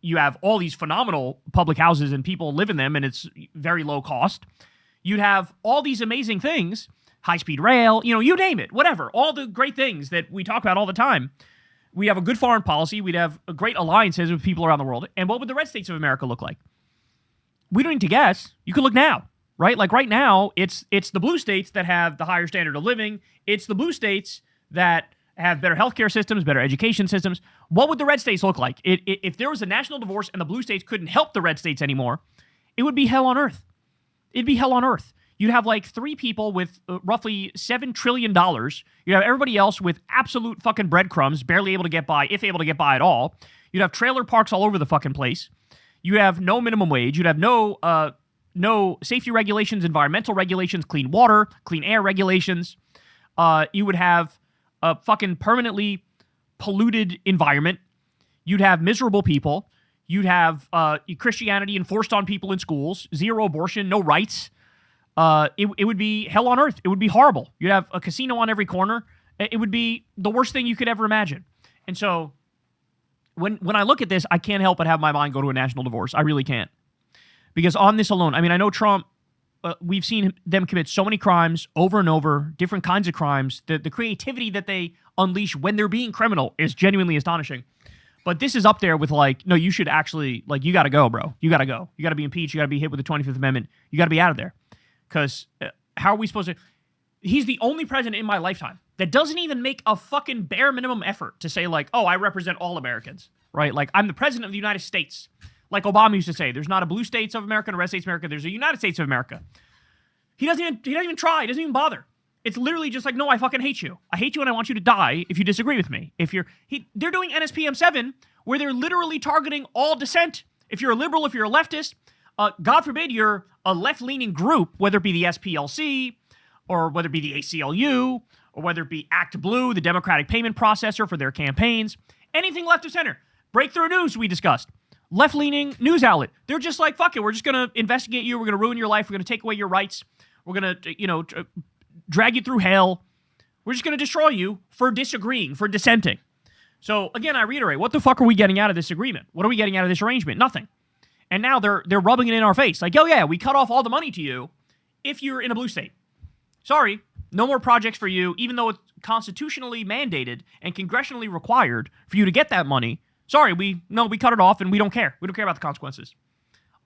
you have all these phenomenal public houses and people live in them, and it's very low cost. You'd have all these amazing things, high-speed rail, you name it, whatever, all the great things that we talk about all the time. We have a good foreign policy. We'd have great alliances with people around the world. And what would the red states of America look like? We don't need to guess. You can look now, right? Like right now, it's the blue states that have the higher standard of living. It's the blue states that have better healthcare systems, better education systems. What would the red states look like? If there was a national divorce and the blue states couldn't help the red states anymore, it would be hell on earth. It'd be hell on earth. You'd have like 3 people with roughly $7 trillion. You'd have everybody else with absolute fucking breadcrumbs, barely able to get by, if able to get by at all. You'd have trailer parks all over the fucking place. You'd have no minimum wage. You'd have no safety regulations, environmental regulations, clean water, clean air regulations. You would have a fucking permanently polluted environment. You'd have miserable people. You'd have Christianity enforced on people in schools, zero abortion, no rights. It would be hell on earth. It would be horrible. You'd have a casino on every corner. It would be the worst thing you could ever imagine. And so when I look at this, I can't help but have my mind go to a national divorce. I really can't. Because on this alone, I know Trump, we've seen them commit so many crimes over and over, different kinds of crimes. The creativity that they unleash when they're being criminal is genuinely astonishing. But this is up there with no, you should actually, you got to go, bro. You got to go. You got to be impeached. You got to be hit with the 25th Amendment. You got to be out of there. Because how are we supposed to... He's the only president in my lifetime that doesn't even make a fucking bare minimum effort to say I represent all Americans, right? I'm the president of the United States. Like Obama used to say, there's not a blue states of America and a red states of America. There's a United States of America. He doesn't even try. He doesn't even bother. It's literally just no, I fucking hate you. I hate you and I want you to die if you disagree with me. They're doing NSPM 7 where they're literally targeting all dissent. If you're a liberal, if you're a leftist, God forbid you're a left-leaning group, whether it be the SPLC or whether it be the ACLU or whether it be Act Blue, the Democratic payment processor for their campaigns, anything left of center. Breakthrough News we discussed. Left-leaning news outlet. They're just fuck it, we're just going to investigate you. We're going to ruin your life. We're going to take away your rights. We're going to, drag you through hell. We're just going to destroy you for disagreeing, for dissenting. So, again, I reiterate, what the fuck are we getting out of this agreement? What are we getting out of this arrangement? Nothing. And now they're rubbing it in our face. Oh, yeah, we cut off all the money to you if you're in a blue state. Sorry, no more projects for you, even though it's constitutionally mandated and congressionally required for you to get that money. Sorry, we cut it off and we don't care. We don't care about the consequences.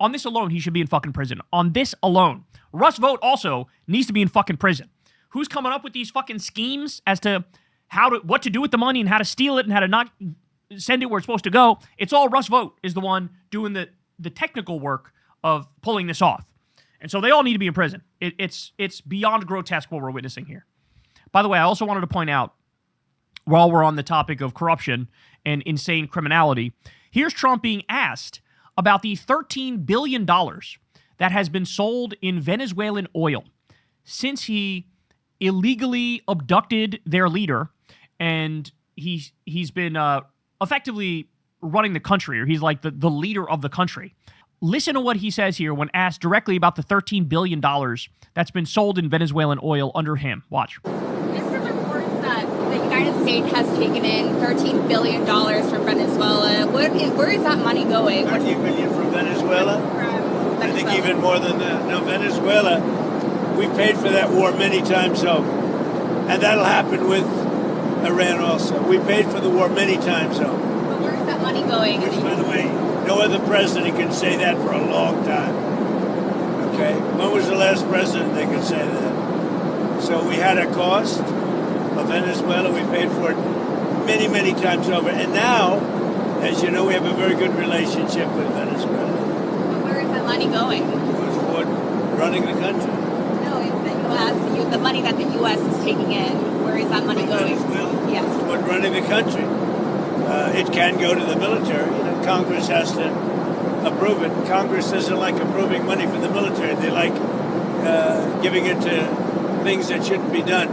On this alone, he should be in fucking prison. On this alone. Russ Vought also needs to be in fucking prison. Who's coming up with these fucking schemes as to what to do with the money and how to steal it and how to not send it where it's supposed to go? It's all Russ Vought is the one doing the technical work of pulling this off. And so they all need to be in prison. It's beyond grotesque what we're witnessing here. By the way, I also wanted to point out, while we're on the topic of corruption and insane criminality, here's Trump being asked about the $13 billion that has been sold in Venezuelan oil since he illegally abducted their leader, and he's been effectively running the country, or he's like the leader of the country. Listen to what he says here when asked directly about the $13 billion that's been sold in Venezuelan oil under him. Watch. There are reports that the United States has taken in $13 billion from Venezuela. Where is that money going? $13 billion from Venezuela? I think even more than that. No, Venezuela, we paid for that war many times over. And that'll happen with Iran also. We paid for the war many times over. But where is that money going? Which, by the way, no other president can say that for a long time. Okay? When was the last president that could say that? So we had a cost of Venezuela. We paid for it many, many times over. And now, as you know, we have a very good relationship with Venezuela. But where is that money going? Toward running the country. No, in the U.S., the money that the U.S. is taking in, where is that money going? Venezuela? Yes. Toward running the country. it can go to the military. Congress has to approve it. Congress doesn't like approving money for the military. They like giving it to things that shouldn't be done.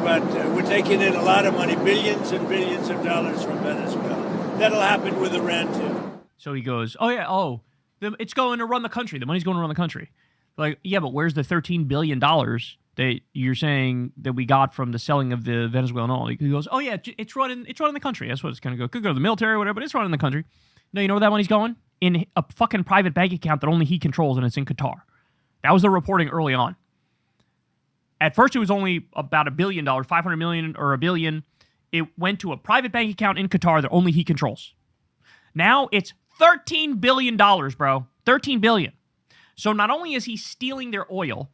But we're taking in a lot of money, billions and billions of dollars from Venezuela. That'll happen with Iran, too. So he goes, it's going to run the country. The money's going to run the country. Like, yeah, but where's the $13 billion that you're saying that we got from the selling of the Venezuelan oil? He goes, it's running the country. That's what it's going to go. Could go to the military or whatever, but it's running the country. No, you know where that money's going? In a fucking private bank account that only he controls, and it's in Qatar. That was the reporting early on. At first, it was only about $1 billion, 500 million or $1 billion. It went to a private bank account in Qatar that only he controls. Now it's $13 billion, bro. $13 billion. So not only is he stealing their oil,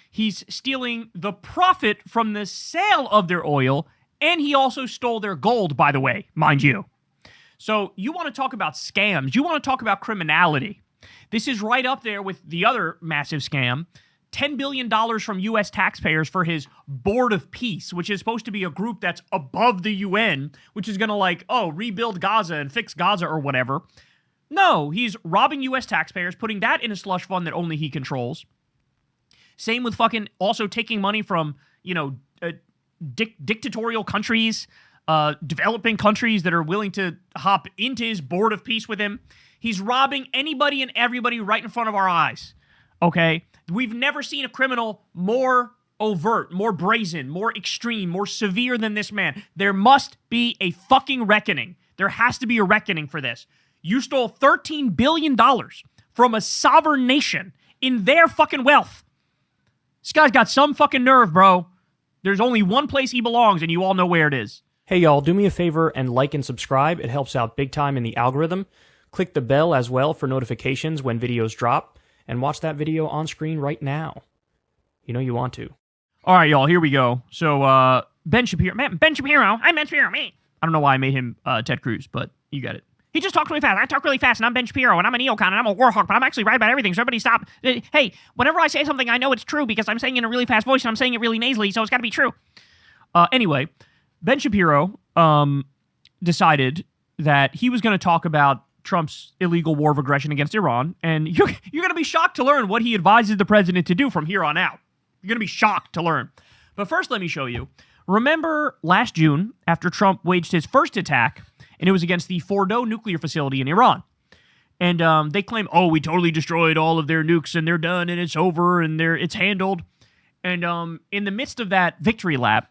he's stealing the profit from the sale of their oil, and he also stole their gold, by the way, mind you. So you want to talk about scams. You want to talk about criminality. This is right up there with the other massive scam. $10 billion from U.S. taxpayers for his Board of Peace, which is supposed to be a group that's above the UN, which is going to rebuild Gaza and fix Gaza or whatever. No, he's robbing U.S. taxpayers, putting that in a slush fund that only he controls. Same with fucking also taking money from, dictatorial countries, developing countries that are willing to hop into his Board of Peace with him. He's robbing anybody and everybody right in front of our eyes. Okay? We've never seen a criminal more overt, more brazen, more extreme, more severe than this man. There must be a fucking reckoning. There has to be a reckoning for this. You stole $13 billion from a sovereign nation in their fucking wealth. This guy's got some fucking nerve, bro. There's only one place he belongs, and you all know where it is. Hey, y'all, do me a favor and like and subscribe. It helps out big time in the algorithm. Click the bell as well for notifications when videos drop, and watch that video on screen right now. You know you want to. All right, y'all, here we go. So, Ben Shapiro. I'm Ben Shapiro, me. I don't know why I made him Ted Cruz, but you get it. He just talked really fast. I talk really fast, and I'm Ben Shapiro, and I'm a neocon, and I'm a war hawk, but I'm actually right about everything, so everybody stop. Hey, whenever I say something, I know it's true because I'm saying it in a really fast voice, and I'm saying it really nasally, so it's got to be true. Anyway, Ben Shapiro decided that he was going to talk about Trump's illegal war of aggression against Iran, and you're going to be shocked to learn what he advises the president to do from here on out. You're going to be shocked to learn. But first, let me show you. Remember last June, after Trump waged his first attack, and it was against the Fordo nuclear facility in Iran. And they claim, we totally destroyed all of their nukes, and they're done, and it's over, and it's handled. And in the midst of that victory lap,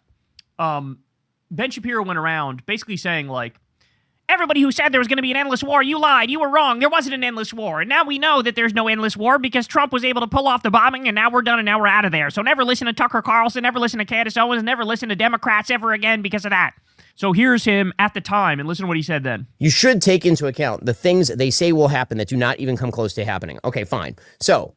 Ben Shapiro went around basically saying, everybody who said there was going to be an endless war, you lied, you were wrong, there wasn't an endless war. And now we know that there's no endless war because Trump was able to pull off the bombing, and now we're done, and now we're out of there. So never listen to Tucker Carlson, never listen to Candace Owens, never listen to Democrats ever again because of that. So here's him at the time, and listen to what he said then. You should take into account the things they say will happen that do not even come close to happening. Okay, fine. So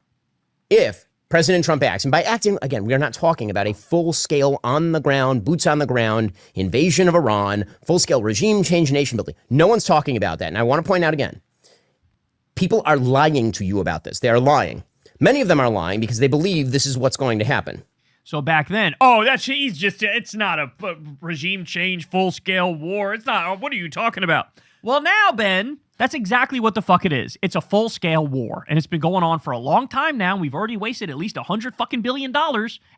if President Trump acts, and by acting, again, we are not talking about a full-scale, on-the-ground, boots-on-the-ground invasion of Iran, full-scale regime change, nation building. No one's talking about that. And I want to point out again, people are lying to you about this. They are lying. Many of them are lying because they believe this is what's going to happen. So back then, it's not a regime change, full-scale war. It's not, what are you talking about? Well, now, Ben, that's exactly what the fuck it is. It's a full-scale war, and it's been going on for a long time now. We've already wasted at least $100 billion,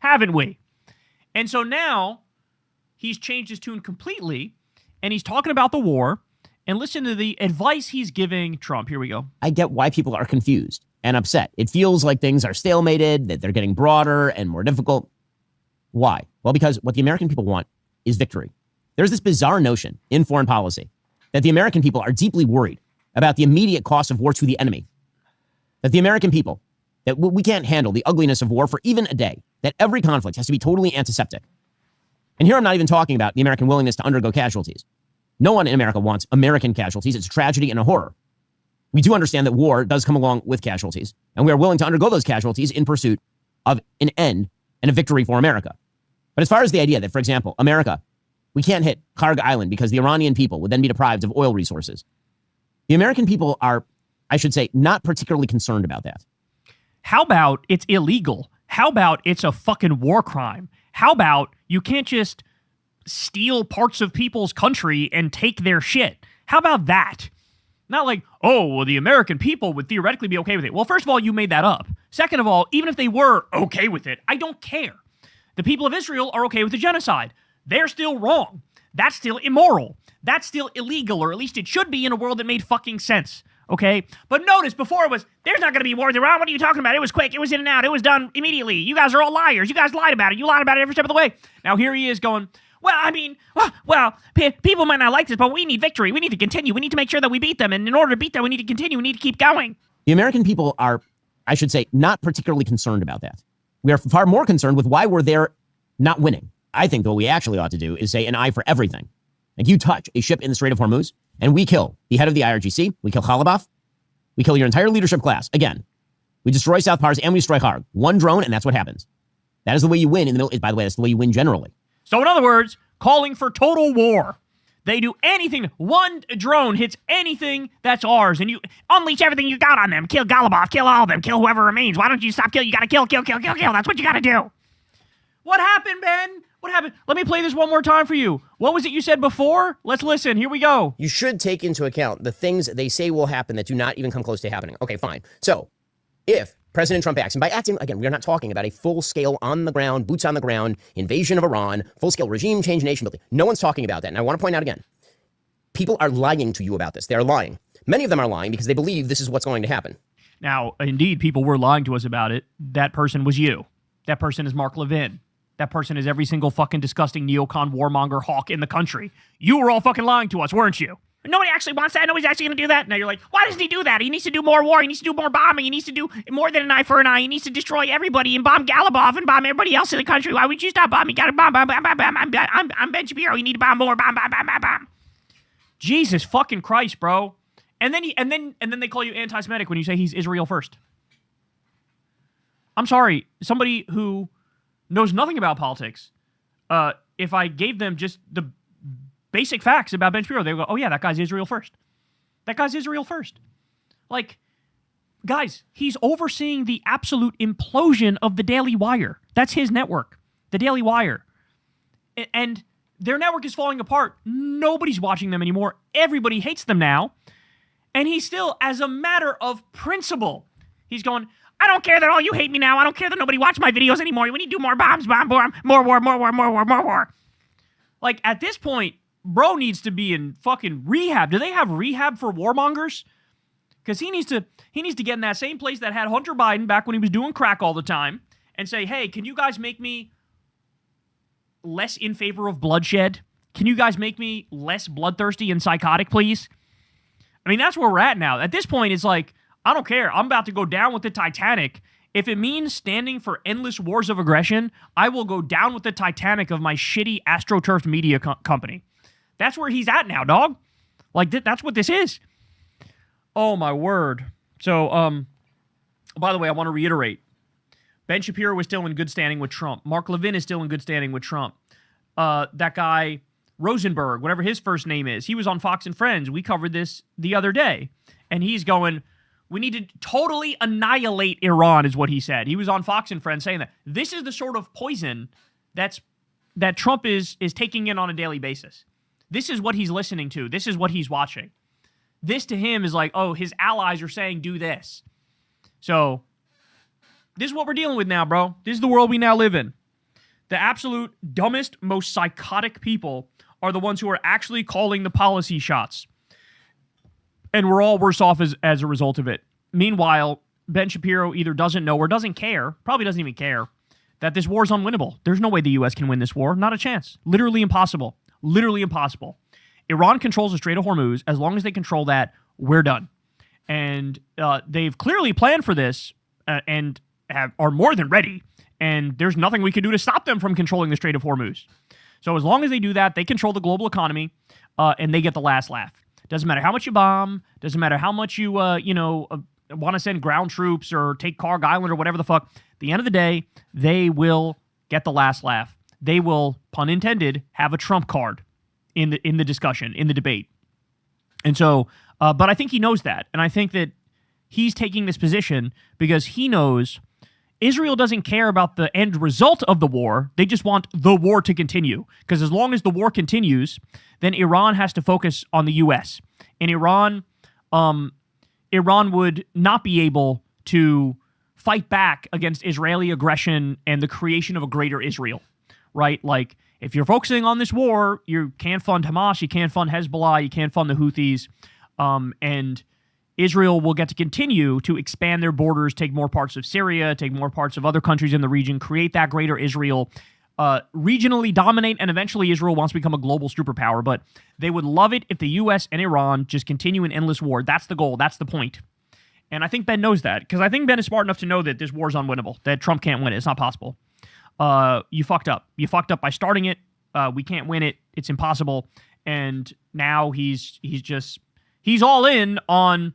haven't we? And so now, he's changed his tune completely, and he's talking about the war, and listen to the advice he's giving Trump. Here we go. I get why people are confused and upset. It feels like things are stalemated, that they're getting broader and more difficult. Why? Well, because what the American people want is victory. There's this bizarre notion in foreign policy that the American people are deeply worried about the immediate cost of war to the enemy. That the American people, that we can't handle the ugliness of war for even a day. That every conflict has to be totally antiseptic. And here I'm not even talking about the American willingness to undergo casualties. No one in America wants American casualties. It's a tragedy and a horror. We do understand that war does come along with casualties, and we are willing to undergo those casualties in pursuit of an end and a victory for America. But as far as the idea that, for example, America, we can't hit Karg Island because the Iranian people would then be deprived of oil resources. The American people are, I should say, not particularly concerned about that. How about it's illegal? How about it's a fucking war crime? How about you can't just steal parts of people's country and take their shit. How about that? Not like, oh, well, the American people would theoretically be okay with it. Well, first of all, you made that up. Second of all, even if they were okay with it, I don't care. The people of Israel are okay with the genocide. They're still wrong. That's still immoral. That's still illegal, or at least it should be in a world that made fucking sense. Okay? But notice, before it was, there's not going to be wars around. What are you talking about? It was quick. It was in and out. It was done immediately. You guys are all liars. You guys lied about it. You lied about it every step of the way. Now here he is going, well, I mean, people might not like this, but we need victory. We need to continue. We need to make sure that we beat them. And in order to beat them, we need to continue. We need to keep going. The American people are, I should say, not particularly concerned about that. We are far more concerned with why we're there not winning. I think what we actually ought to do is say an eye for everything. Like, you touch a ship in the Strait of Hormuz, and we kill the head of the IRGC, we kill Khalibaf, we kill your entire leadership class. Again, we destroy South Pars and we destroy Harg. One drone, and that's what happens. That is the way you win in the middle. By the way, that's the way you win generally. So in other words, calling for total war. They do anything. One drone hits anything that's ours, and you unleash everything you got on them. Kill Galibov, kill all of them, kill whoever remains. Why don't you stop killing? You gotta kill. That's what you gotta do. What happened, Ben? What happened? Let me play this one more time for you. What was it you said before? Let's listen. Here we go. You should take into account the things they say will happen that do not even come close to happening. Okay, fine. So, if President Trump acts, and by acting, again, we are not talking about a full-scale, on-the-ground, boots-on-the-ground invasion of Iran, full-scale regime change, nation building. No one's talking about that. And I want to point out again, people are lying to you about this. They are lying. Many of them are lying because they believe this is what's going to happen. Now, indeed, people were lying to us about it. That person was you. That person is Mark Levin. That person is every single fucking disgusting neocon warmonger hawk in the country. You were all fucking lying to us, weren't you? Nobody actually wants that. Nobody's actually going to do that. Now you're like, why doesn't he do that? He needs to do more war. He needs to do more bombing. He needs to do more than an eye for an eye. He needs to destroy everybody and bomb Galibov and bomb everybody else in the country. Why would you stop bombing? You got to bomb. I'm Ben Shapiro. You need to bomb more. Bomb. Jesus fucking Christ, bro. And then they call you anti-Semitic when you say he's Israel first. I'm sorry. Somebody who knows nothing about politics, if I gave them just the basic facts about Ben Shapiro, they would go, oh yeah, that guy's Israel first. That guy's Israel first. Like, guys, he's overseeing the absolute implosion of the Daily Wire. That's his network, the Daily Wire. And their network is falling apart. Nobody's watching them anymore. Everybody hates them now. And he's still, as a matter of principle, he's going, I don't care that all you hate me now. I don't care that nobody watches my videos anymore. We need to do more bombs, more war. Like, at this point, bro needs to be in fucking rehab. Do they have rehab for warmongers? Because he needs to get in that same place that had Hunter Biden back when he was doing crack all the time and say, hey, can you guys make me less in favor of bloodshed? Can you guys make me less bloodthirsty and psychotic, please? I mean, that's where we're at now. At this point, it's like, I don't care. I'm about to go down with the Titanic. If it means standing for endless wars of aggression, I will go down with the Titanic of my shitty AstroTurf media company. That's where he's at now, dog. Like, that's what this is. Oh, my word. So, by the way, I want to reiterate. Ben Shapiro was still in good standing with Trump. Mark Levin is still in good standing with Trump. That guy, Rosenberg, whatever his first name is, he was on Fox and Friends. We covered this the other day. And he's going, we need to totally annihilate Iran, is what he said. He was on Fox and Friends saying that. This is the sort of poison that Trump is taking in on a daily basis. This is what he's listening to. This is what he's watching. This to him is like, oh, his allies are saying do this. So this is what we're dealing with now, bro. This is the world we now live in. The absolute dumbest, most psychotic people are the ones who are actually calling the policy shots. And we're all worse off as a result of it. Meanwhile, Ben Shapiro either doesn't know or doesn't care, probably doesn't even care, that this war is unwinnable. There's no way the U.S. can win this war. Not a chance. Literally impossible. Literally impossible. Iran controls the Strait of Hormuz. As long as they control that, we're done. And they've clearly planned for this and are more than ready. And there's nothing we can do to stop them from controlling the Strait of Hormuz. So as long as they do that, they control the global economy and they get the last laugh. Doesn't matter how much you bomb. Doesn't matter how much you, want to send ground troops or take Karg Island or whatever the fuck. At the end of the day, they will get the last laugh. They will, pun intended, have a trump card in the discussion, in the debate. And so, but I think he knows that. And I think that he's taking this position because he knows Israel doesn't care about the end result of the war. They just want the war to continue. Because as long as the war continues, then Iran has to focus on the U.S. And Iran would not be able to fight back against Israeli aggression and the creation of a greater Israel, right? Like, if you're focusing on this war, you can't fund Hamas, you can't fund Hezbollah, you can't fund the Houthis, and Israel will get to continue to expand their borders, take more parts of Syria, take more parts of other countries in the region, create that greater Israel, regionally dominate, and eventually Israel wants to become a global superpower. But they would love it if the U.S. and Iran just continue an endless war. That's the goal. That's the point. And I think Ben knows that, because I think Ben is smart enough to know that this war is unwinnable, that Trump can't win it. It's not possible. You fucked up. You fucked up by starting it. We can't win it. It's impossible. And now he's all in on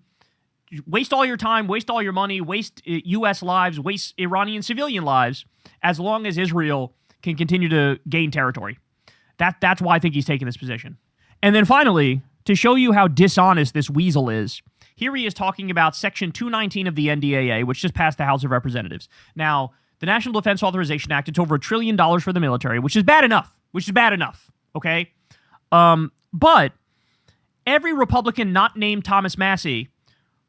waste all your time, waste all your money, waste U.S. lives, waste Iranian civilian lives, as long as Israel can continue to gain territory. That's why I think he's taking this position. And then finally, to show you how dishonest this weasel is, here he is talking about Section 219 of the NDAA, which just passed the House of Representatives. Now, the National Defense Authorization Act, it's over $1 trillion for the military, which is bad enough, okay? But every Republican not named Thomas Massie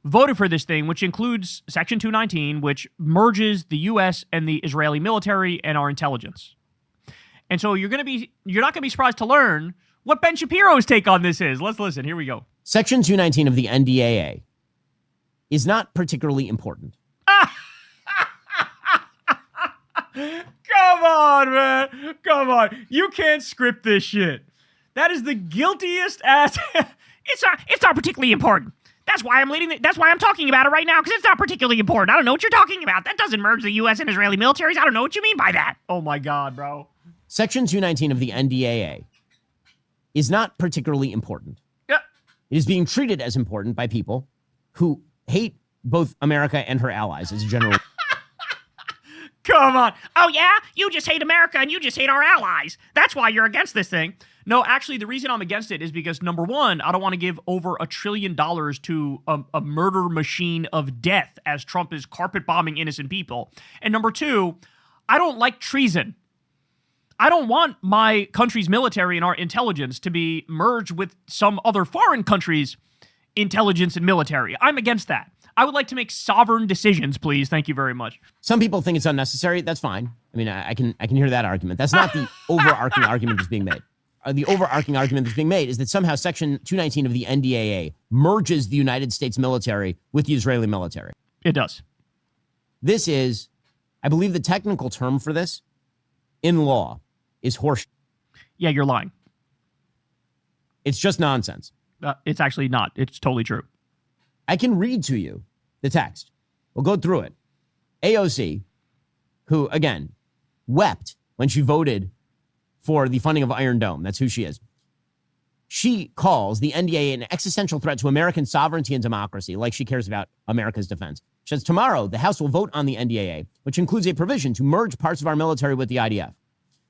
voted for this thing, which includes Section 219, which merges the U.S. and the Israeli military and our intelligence. And so you're not going to be surprised to learn what Ben Shapiro's take on this is. Let's listen. Here we go. Section 219 of the NDAA is not particularly important. Come on, man. Come on. You can't script this shit. That is the guiltiest ass. It's not particularly important. That's why I'm talking about it right now, because it's not particularly important. I don't know what you're talking about. That doesn't merge the U.S. and Israeli militaries. I don't know what you mean by that. Oh my God, bro. Section 219 of the NDAA is not particularly important. Yeah. It is being treated as important by people who hate both America and her allies as a general. Come on. Oh, yeah? You just hate America and you just hate our allies. That's why you're against this thing. No, actually, the reason I'm against it is because, number one, I don't want to give over $1 trillion to a murder machine of death as Trump is carpet bombing innocent people. And number two, I don't like treason. I don't want my country's military and our intelligence to be merged with some other foreign country's intelligence and military. I'm against that. I would like to make sovereign decisions, please. Thank you very much. Some people think it's unnecessary. That's fine. I mean, I can hear that argument. That's not the overarching argument that's being made. The overarching argument that's being made is that somehow Section 219 of the NDAA merges the United States military with the Israeli military. It does. This is, I believe the technical term for this in law is horse. Yeah, you're lying. It's just nonsense. It's actually not. It's totally true. I can read to you the text. We'll go through it. AOC, who, again, wept when she voted for the funding of Iron Dome. That's who she is. She calls the NDAA an existential threat to American sovereignty and democracy, like she cares about America's defense. She says, tomorrow, the House will vote on the NDAA, which includes a provision to merge parts of our military with the IDF.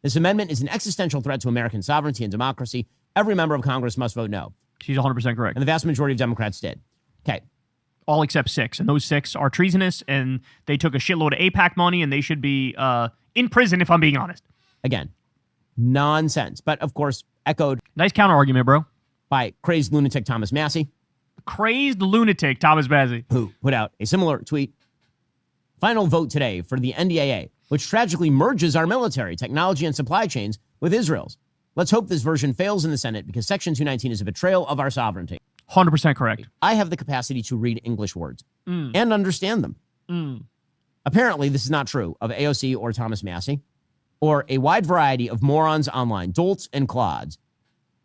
This amendment is an existential threat to American sovereignty and democracy. Every member of Congress must vote no. She's 100% correct. And the vast majority of Democrats did. Okay. All except 6. And those 6 are treasonous, and they took a shitload of AIPAC money, and they should be in prison, if I'm being honest. Again, nonsense. But, of course, echoed. Nice counter argument, bro. By crazed lunatic Thomas Massie. Crazed lunatic Thomas Massie. Who put out a similar tweet. Final vote today for the NDAA, which tragically merges our military, technology, and supply chains with Israel's. Let's hope this version fails in the Senate because Section 219 is a betrayal of our sovereignty. 100% correct. I have the capacity to read English words and understand them. Apparently, this is not true of AOC or Thomas Massie or a wide variety of morons online, dolts and clods,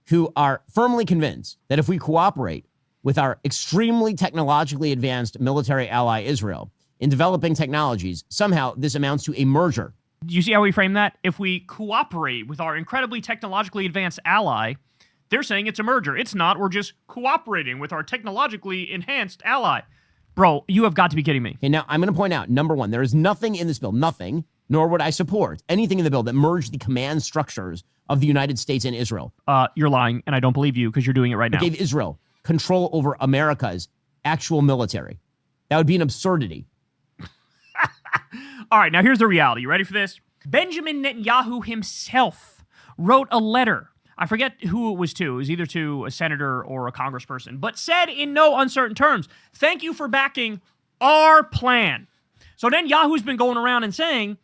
who are firmly convinced that if we cooperate with our extremely technologically advanced military ally Israel in developing technologies, somehow this amounts to a merger. Do you see how we frame that? If we cooperate with our incredibly technologically advanced ally, they're saying it's a merger. It's not. We're just cooperating with our technologically enhanced ally. Bro, you have got to be kidding me. Okay, now I'm going to point out, number one, there is nothing in this bill, nothing, nor would I support anything in the bill that merged the command structures of the United States and Israel. You're lying, and I don't believe you because you're doing it right now. It gave Israel control over America's actual military. That would be an absurdity. All right, now here's the reality. You ready for this? Benjamin Netanyahu himself wrote a letter. I forget who it was to. It was either to a senator or a congressperson, but said in no uncertain terms, thank you for backing our plan. So Netanyahu's been going around and saying,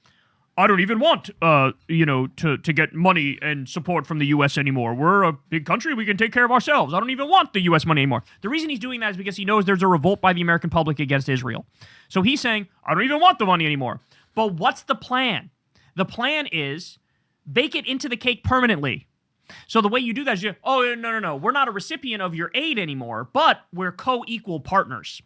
I don't even want, to get money and support from the U.S. anymore. We're a big country. We can take care of ourselves. I don't even want the U.S. money anymore. The reason he's doing that is because he knows there's a revolt by the American public against Israel. So he's saying, I don't even want the money anymore. But what's the plan? The plan is bake it into the cake permanently. So the way you do that is no. We're not a recipient of your aid anymore, but we're co-equal partners.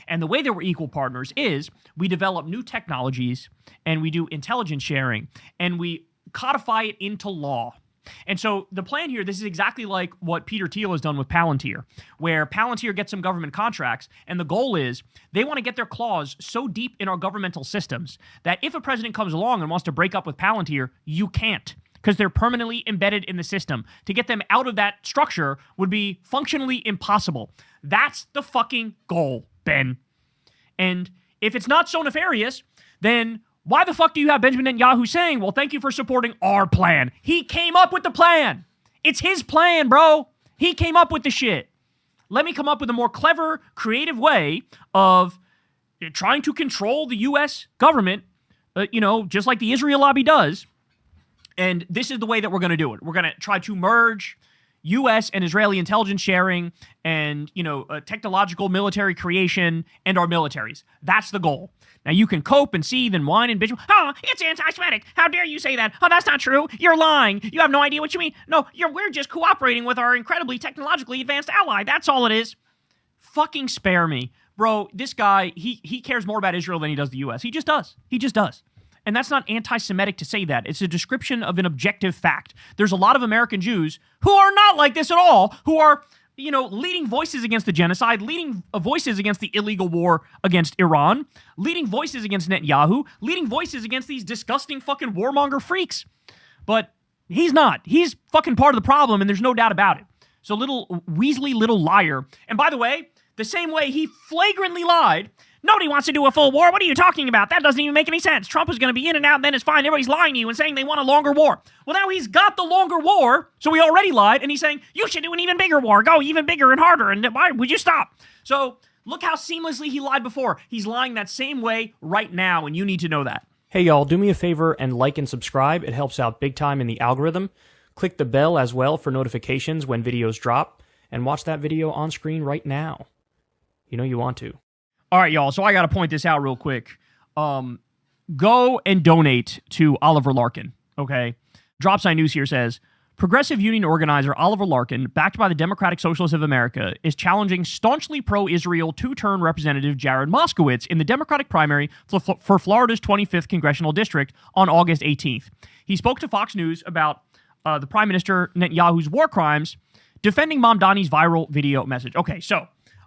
And the way that we're equal partners is we develop new technologies and we do intelligence sharing and we codify it into law. And so the plan here, this is exactly like what Peter Thiel has done with Palantir, where Palantir gets some government contracts, and the goal is they want to get their claws so deep in our governmental systems that if a president comes along and wants to break up with Palantir, you can't, because they're permanently embedded in the system. To get them out of that structure would be functionally impossible. That's the fucking goal, Ben. And if it's not so nefarious, then why the fuck do you have Benjamin Netanyahu saying, well, thank you for supporting our plan? He came up with the plan. It's his plan, bro. He came up with the shit. Let me come up with a more clever, creative way of trying to control the U.S. government, just like the Israel lobby does. And this is the way that we're going to do it. We're going to try to merge U.S. and Israeli intelligence sharing and, technological military creation and our militaries. That's the goal. Now, you can cope and seethe and whine and bitch. Oh, it's anti-Semitic. How dare you say that? Oh, that's not true. You're lying. You have no idea what you mean. No, we're just cooperating with our incredibly technologically advanced ally. That's all it is. Fucking spare me. Bro, this guy, he cares more about Israel than he does the U.S. He just does. He just does. And that's not anti-Semitic to say that. It's a description of an objective fact. There's a lot of American Jews who are not like this at all, who are, leading voices against the genocide, leading voices against the illegal war against Iran, leading voices against Netanyahu, leading voices against these disgusting fucking warmonger freaks. But he's not. He's fucking part of the problem, and there's no doubt about it. So little Weasley little liar. And by the way, the same way he flagrantly lied, nobody wants to do a full war. What are you talking about? That doesn't even make any sense. Trump is going to be in and out, and then it's fine. Everybody's lying to you and saying they want a longer war. Well, now he's got the longer war, so he already lied, and he's saying, you should do an even bigger war. Go even bigger and harder, and why would you stop? So look how seamlessly he lied before. He's lying that same way right now, and you need to know that. Hey, y'all, do me a favor and like and subscribe. It helps out big time in the algorithm. Click the bell as well for notifications when videos drop, and watch that video on screen right now. You want to. All right, y'all, so I got to point this out real quick. Go and donate to Oliver Larkin, okay? Dropside News here says, Progressive Union organizer Oliver Larkin, backed by the Democratic Socialists of America, is challenging staunchly pro-Israel two-term Representative Jared Moskowitz in the Democratic primary for Florida's 25th Congressional District on August 18th. He spoke to Fox News about the Prime Minister Netanyahu's war crimes, defending Mamdani's viral video message. Okay, so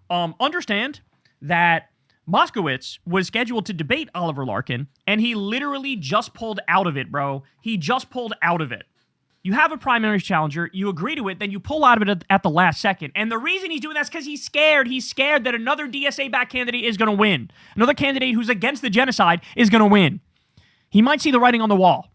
understand that Moskowitz was scheduled to debate Oliver Larkin, and he literally just pulled out of it, bro. He just pulled out of it. You have a primary challenger, you agree to it, then you pull out of it at the last second. And the reason he's doing that is because he's scared. He's scared that another DSA-backed candidate is going to win. Another candidate who's against the genocide is going to win. He might see the writing on the wall.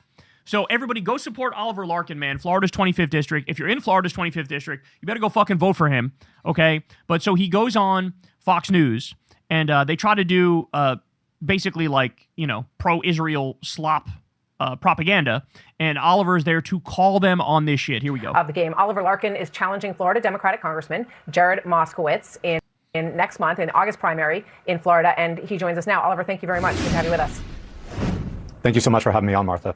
So everybody go support Oliver Larkin, man, Florida's 25th district. If you're in Florida's 25th district, you better go fucking vote for him, okay? But so he goes on Fox News, and they try to do basically like, pro-Israel slop propaganda, and Oliver's there to call them on this shit. Here we go. Of the game, Oliver Larkin is challenging Florida Democratic Congressman Jared Moskowitz in next month, in the August primary in Florida, and he joins us now. Oliver, thank you very much. Good to have you with us. Thank you so much for having me on, Martha.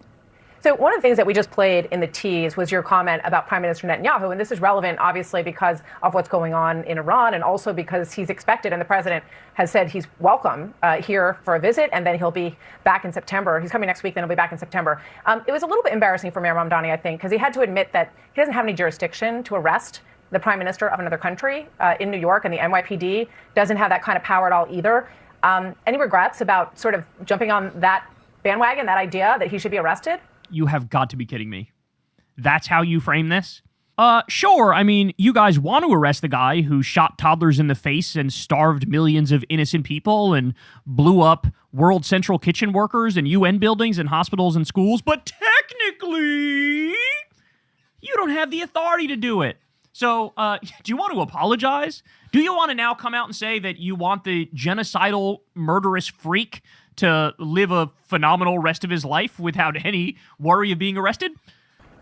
So one of the things that we just played in the tease was your comment about Prime Minister Netanyahu, and this is relevant, obviously, because of what's going on in Iran, and also because he's expected, and the president has said he's welcome here for a visit, and then he'll be back in September. He's coming next week, then he'll be back in September. It was a little bit embarrassing for Mayor Mamdani, I think, because he had to admit that he doesn't have any jurisdiction to arrest the prime minister of another country in New York, and the NYPD doesn't have that kind of power at all either. Any regrets about sort of jumping on that bandwagon, that idea that he should be arrested? You have got to be kidding me. That's how you frame this? Sure. I mean, you guys want to arrest the guy who shot toddlers in the face and starved millions of innocent people and blew up World Central Kitchen workers and UN buildings and hospitals and schools, but technically, you don't have the authority to do it. So, do you want to apologize? Do you want to now come out and say that you want the genocidal, murderous freak to live a phenomenal rest of his life without any worry of being arrested?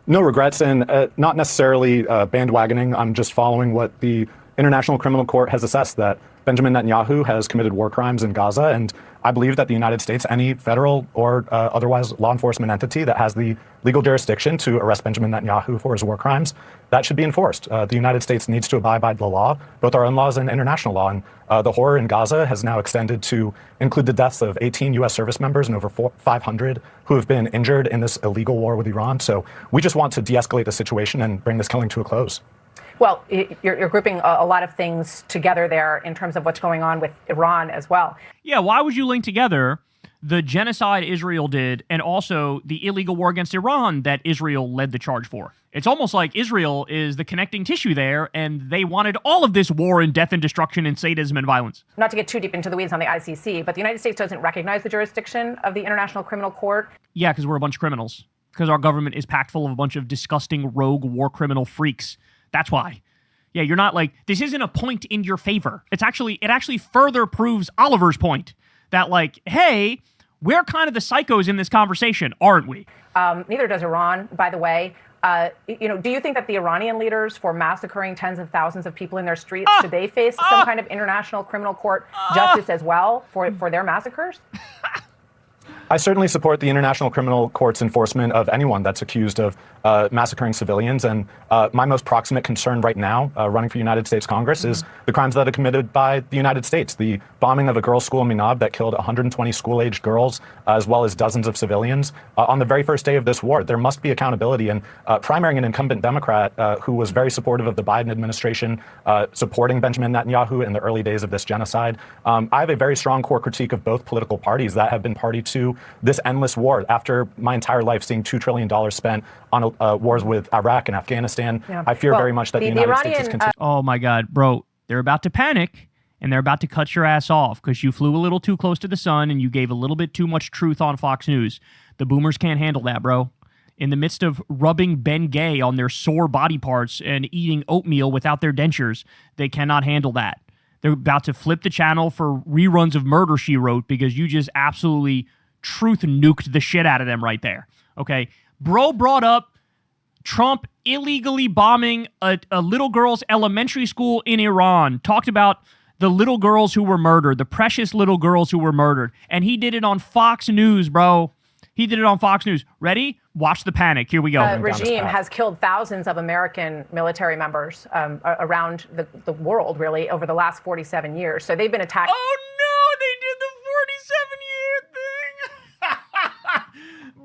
No regrets, and not necessarily bandwagoning. I'm just following what the International Criminal Court has assessed, that Benjamin Netanyahu has committed war crimes in Gaza, and I believe that the United States, any federal or otherwise law enforcement entity that has the legal jurisdiction to arrest Benjamin Netanyahu for his war crimes, that should be enforced. The United States needs to abide by the law, both our own laws and international law. And the horror in Gaza has now extended to include the deaths of 18 U.S. service members and over 500 who have been injured in this illegal war with Iran. So we just want to de-escalate the situation and bring this killing to a close. Well, you're grouping a lot of things together there in terms of what's going on with Iran as well. Yeah, why would you link together the genocide Israel did and also the illegal war against Iran that Israel led the charge for? It's almost like Israel is the connecting tissue there, and they wanted all of this war and death and destruction and sadism and violence. Not to get too deep into the weeds on the ICC, but the United States doesn't recognize the jurisdiction of the International Criminal Court. Yeah, because we're a bunch of criminals. Because our government is packed full of a bunch of disgusting rogue war criminal freaks. That's why. Yeah, you're not like, this isn't a point in your favor. It actually further proves Oliver's point that, like, hey, we're kind of the psychos in this conversation, aren't we? Neither does Iran, by the way. Do you think that the Iranian leaders, for massacring tens of thousands of people in their streets, should they face some kind of international criminal court justice as well for their massacres? I certainly support the International Criminal Court's enforcement of anyone that's accused of massacring civilians. And my most proximate concern right now, running for United States Congress, is the crimes that are committed by the United States. The bombing of a girls' school in Minab that killed 120 school-aged girls, as well as dozens of civilians. On the very first day of this war, there must be accountability. And primarying an incumbent Democrat who was very supportive of the Biden administration, supporting Benjamin Netanyahu in the early days of this genocide, I have a very strong core critique of both political parties that have been party to this endless war. After my entire life seeing $2 trillion spent on wars with Iraq and Afghanistan, I fear very much that the United States is continuing. Oh my God, bro, they're about to panic and they're about to cut your ass off because you flew a little too close to the sun and you gave a little bit too much truth on Fox News. The boomers can't handle that, bro. In the midst of rubbing Ben Gay on their sore body parts and eating oatmeal without their dentures, they cannot handle that. They're about to flip the channel for reruns of Murder, She Wrote because you just absolutely truth nuked the shit out of them right there. Okay. Bro brought up Trump illegally bombing a little girl's elementary school in Iran, talked about the little girls who were murdered, the precious little girls who were murdered. And he did it on Fox News, bro. He did it on Fox News. Ready? Watch the panic. Here we go. The regime has killed thousands of American military members around the world, really, over the last 47 years. So they've been attacked. Oh, no, they did the 47-year thing.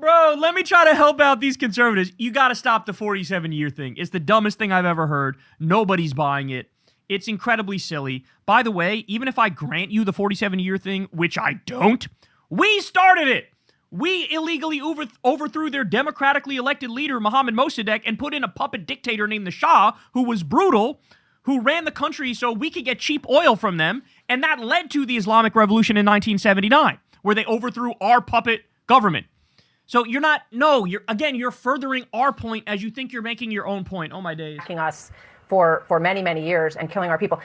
Bro, let me try to help out these conservatives. You got to stop the 47-year thing. It's the dumbest thing I've ever heard. Nobody's buying it. It's incredibly silly. By the way, even if I grant you the 47-year thing, which I don't, we started it. We illegally overthrew their democratically elected leader, Mohammad Mossadegh, and put in a puppet dictator named the Shah, who was brutal, who ran the country so we could get cheap oil from them. And that led to the Islamic Revolution in 1979, where they overthrew our puppet government. So you're furthering our point as you think you're making your own point. Oh, my days. Attacking us for many, many years and killing our people.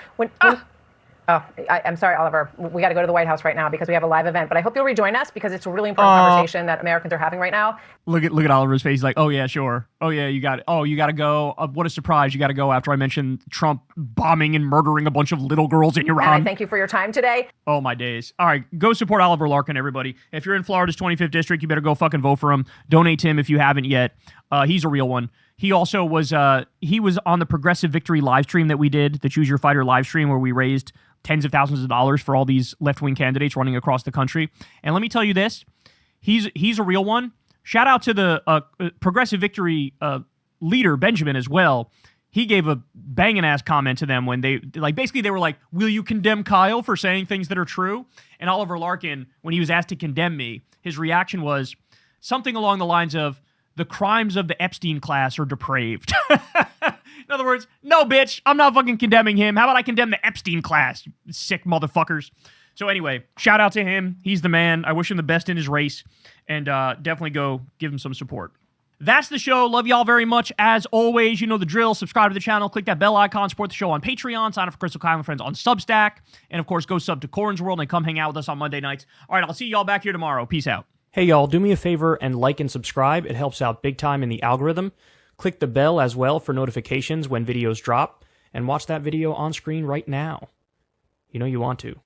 I'm sorry, Oliver. We got to go to the White House right now because we have a live event. But I hope you'll rejoin us because it's a really important conversation that Americans are having right now. Look at Oliver's face. He's like, oh, yeah, sure. Oh, yeah, you got it. Oh, you got to go. What a surprise. You got to go after I mentioned Trump bombing and murdering a bunch of little girls in Iran. And I thank you for your time today. Oh, my days. All right, go support Oliver Larkin, everybody. If you're in Florida's 25th district, you better go fucking vote for him. Donate to him if you haven't yet. He's a real one. He also was on the Progressive Victory live stream that we did, the Choose Your Fighter live stream, where we raised tens of thousands of dollars for all these left-wing candidates running across the country. And let me tell you this, he's a real one. Shout out to the Progressive Victory leader, Benjamin, as well. He gave a banging-ass comment to them when they were like, will you condemn Kyle for saying things that are true? And Oliver Larkin, when he was asked to condemn me, his reaction was something along the lines of, the crimes of the Epstein class are depraved. In other words, no, bitch, I'm not fucking condemning him. How about I condemn the Epstein class, you sick motherfuckers? So anyway, shout out to him. He's the man. I wish him the best in his race, and definitely go give him some support. That's the show. Love y'all very much. As always, you know the drill. Subscribe to the channel. Click that bell icon. Support the show on Patreon. Sign up for Crystal Kyle and Friends on Substack. And, of course, go sub to Corn's World and come hang out with us on Monday nights. All right, I'll see y'all back here tomorrow. Peace out. Hey, y'all, do me a favor and like and subscribe. It helps out big time in the algorithm. Click the bell as well for notifications when videos drop. And watch that video on screen right now. You know you want to.